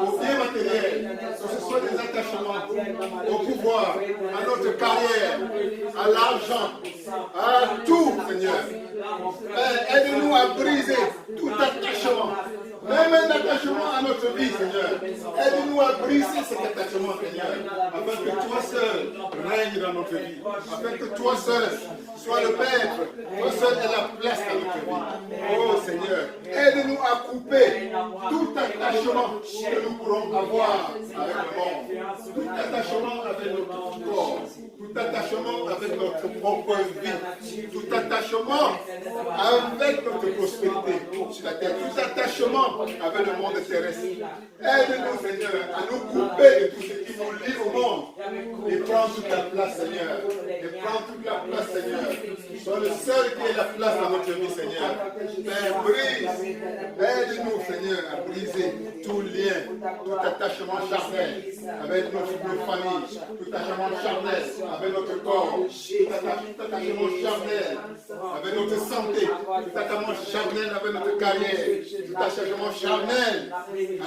aux biens matériels, que ce soit des attachements au pouvoir, à notre carrière, à l'argent, à tout, Seigneur. Aide-nous à briser tout attachement, même un attachement à notre vie, Seigneur. Aide-nous à briser cet attachement, Seigneur, afin que toi seul règne dans notre vie, afin que toi seul sois le Maître, toi seul ait la place dans notre vie. Oh Seigneur, aide-nous à couper tout attachement que nous pourrons avoir avec le monde, tout attachement avec notre corps, tout attachement avec notre propre vie, tout attachement avec notre prospérité sur la terre, tout attachement avec le monde terrestre. Aide-nous, Seigneur, à nous couper de tout ce qui nous lie au monde et prends toute la place, Seigneur. Et prends toute la place, Seigneur. Sois le seul qui ait la place dans notre vie, Seigneur. Père, brise. Aide-nous, Seigneur, à briser tout lien, tout attachement charnel avec nos familles, tout attachement charnel avec notre corps, tout attachement charnel avec notre santé, tout attachement charnel avec notre carrière, tout attachement charnel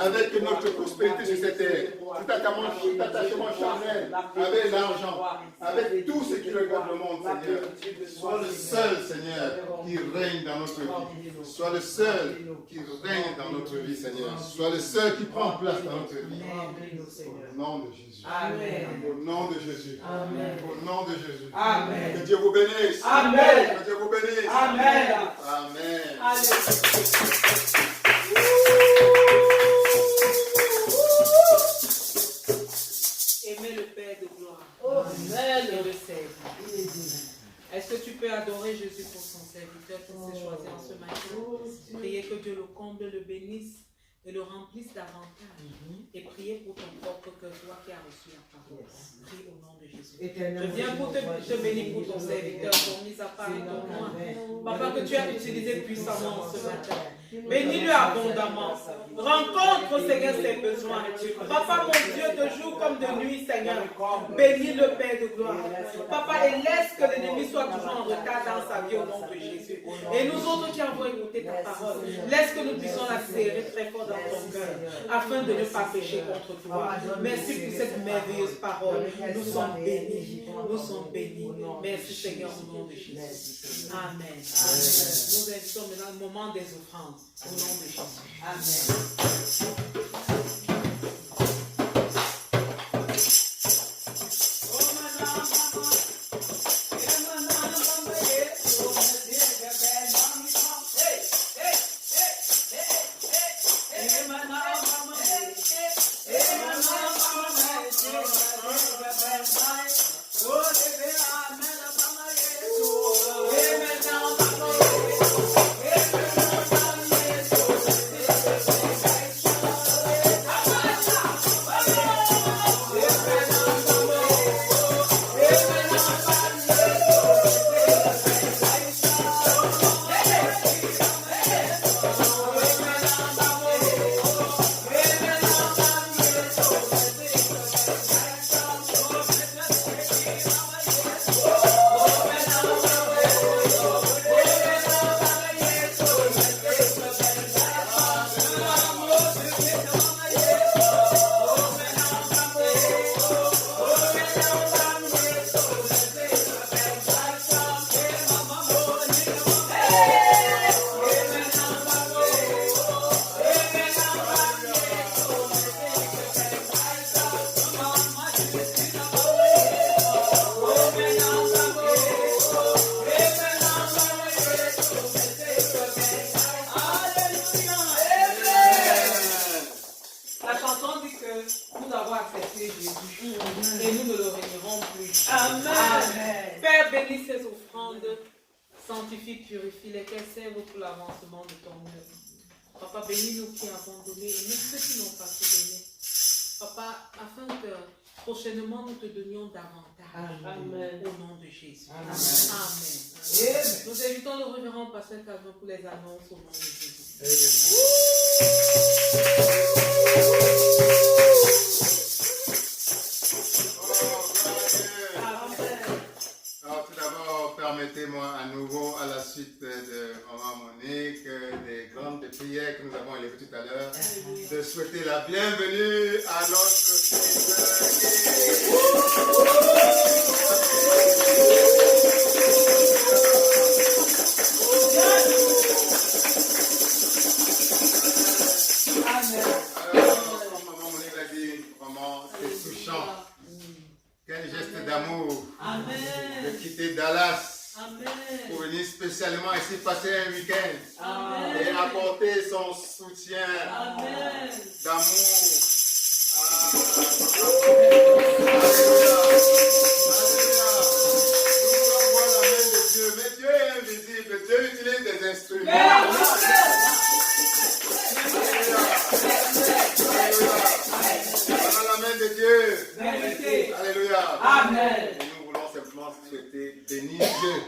avec notre prospérité sur cette terre, tout attachement charnel avec l'argent, avec tout ce qui regarde le monde, Seigneur. Sois le seul, Seigneur, qui règne dans notre vie. Sois le seul qui règne dans notre vie, Seigneur. Sois le seul qui prend place dans notre vie. Au nom de Jésus. Amen. Au nom de Jésus. Amen. Au nom de Jésus. Amen. Que Dieu vous bénisse. Amen. Que Dieu vous bénisse. Amen. Amen. Aimez le Père de gloire. Amen. Et le Seigneur. Est-ce que tu peux adorer Jésus pour son serviteur qui s'est choisi en ce matin? Priez que Dieu le comble, le bénisse et le remplisse davantage. Et priez pour ton propre cœur, toi qui as reçu la parole. Prie au nom de Jésus. Je viens pour te bénir pour ton serviteur, pour mise à part et ton moi. Papa, que tu as utilisé puissamment ce matin. Bénis-le abondamment. Rencontre, Seigneur, ses besoins. Papa, mon Dieu, de jour comme de nuit, Seigneur. Bénis le Père de gloire. Papa, et laisse que l'ennemi soit toujours en retard dans sa vie au nom de Jésus. Et nous autres qui avons écouté ta parole, laisse que nous puissions la serrer très fort dans ton cœur, afin de ne pas pécher contre toi. Merci pour cette merveilleuse parole. Nous sommes bénis. Nous sommes bénis. Merci, Seigneur, au nom de Jésus. Amen. Nous invitons maintenant le moment des offrandes. Au nom de Jésus. Amen. Amen. rende, sanctifie, purifie les cœurs, serve pour l'avancement de ton œuvre. Papa, bénis-nous qui avons donné et même ceux qui n'ont pas tout donné. Papa, afin que prochainement nous te donnions davantage. Amen. Au nom de Jésus. Amen. Amen. Nous invitons le révérend pasteur Calvin pour les annonces au nom de Jésus. Alors tout d'abord, permettez-moi à nouveau, à la suite de Maman Monique, des grandes prières que nous avons élevées tout à l'heure, de souhaiter la bienvenue à notre Alors, comme Maman Monique l'a dit, vraiment, c'est touchant. Quel geste d'amour de quitter Dallas pour venir spécialement ici passer un week-end et apporter son soutien d'amour. Nous voulons voir la main de Dieu, mais Dieu est invisible, Dieu utilise des instruments. Voilà la main de Dieu. Alléluia. Amen. Et nous voulons simplement souhaiter bénir Dieu.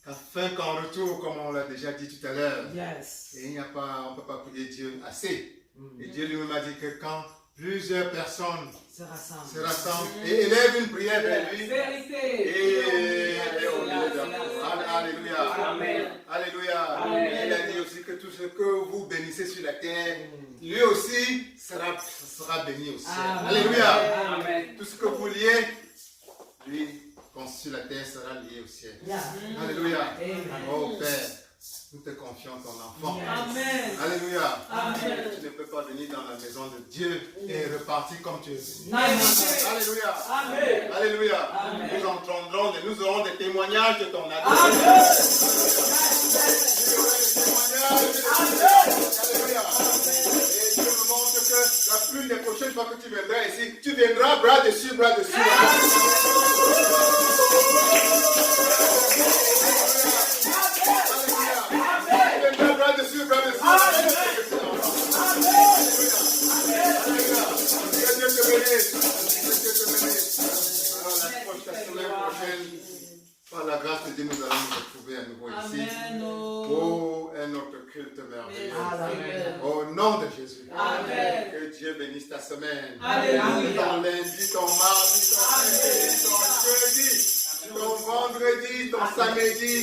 Afin qu'en retour, comme on l'a déjà dit tout à l'heure, et on ne peut pas prier Dieu assez. Et Dieu lui-même a dit que quand plusieurs personnes se rassemblent et élèvent une prière vers lui, et Alléluia. Amen. Alléluia. Il a dit aussi que tout ce que vous bénissez sur la terre, lui aussi sera béni au ciel. Alléluia. Amen. Tout ce que vous liez, lui, sur la terre, sera lié au ciel. Alléluia. Oh Père, nous te confions ton enfant. Amen. Alléluia. Amen. Tu ne peux pas venir dans la maison de Dieu et repartir comme tu es venu. Alléluia. Amen. Alléluia. Amen. Nous entendrons et nous aurons des témoignages de ton amour. Alléluia. Et Dieu me montre que la pluie des prochaines fois que tu viendras ici, tu viendras bras dessus, bras dessus. Bras dessus, bras dessus. Que Dieu te bénisse. Que Dieu te bénisse. Alors la semaine prochaine, par la grâce de Dieu, nous allons nous retrouver à nouveau ici. Oh, un autre culte merveilleux. Au nom de Jésus. Amen. Que Dieu bénisse ta semaine. Alléluia. Ton lundi, ton mardi, ton mercredi, ton jeudi. Ton vendredi, ton samedi,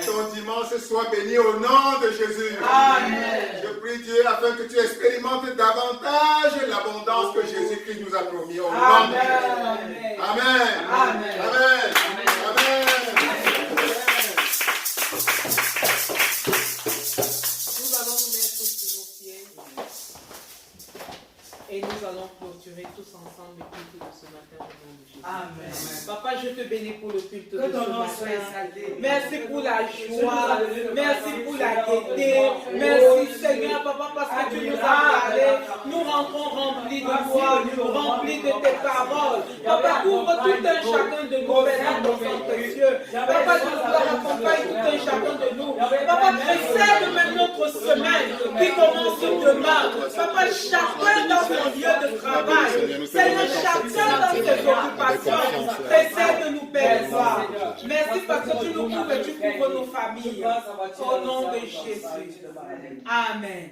ton dimanche soit béni au nom de Jésus. Amen. Je prie Dieu afin que tu expérimentes davantage l'abondance que Jésus-Christ nous a promis au nom de Jésus. Amen. Amen. Amen. Amen. Nous allons nous mettre sur nos pieds et nous allons clôturer tous ensemble le culte de ce matin au nom de Jésus. Amen. Papa, je te bénis pour le culte de ce matin. Merci pour la joie. Merci pour la gaieté. Merci Seigneur, Papa, parce que tu nous as parlé. Nous rentrons remplis de toi, remplis de tes paroles. Papa, couvre tout un chacun de nous, Père, ton sang précieux. Papa, tu nous accompagne tout un chacun de nous. Papa, précède même notre semaine qui commence demain. Papa, chacun dans son lieu de travail. Seigneur, chacun dans ses occupations. Précède-nous, Père. Merci parce que tu nous couvres et tu couvres nos familles. Au nom de Jésus. Amen.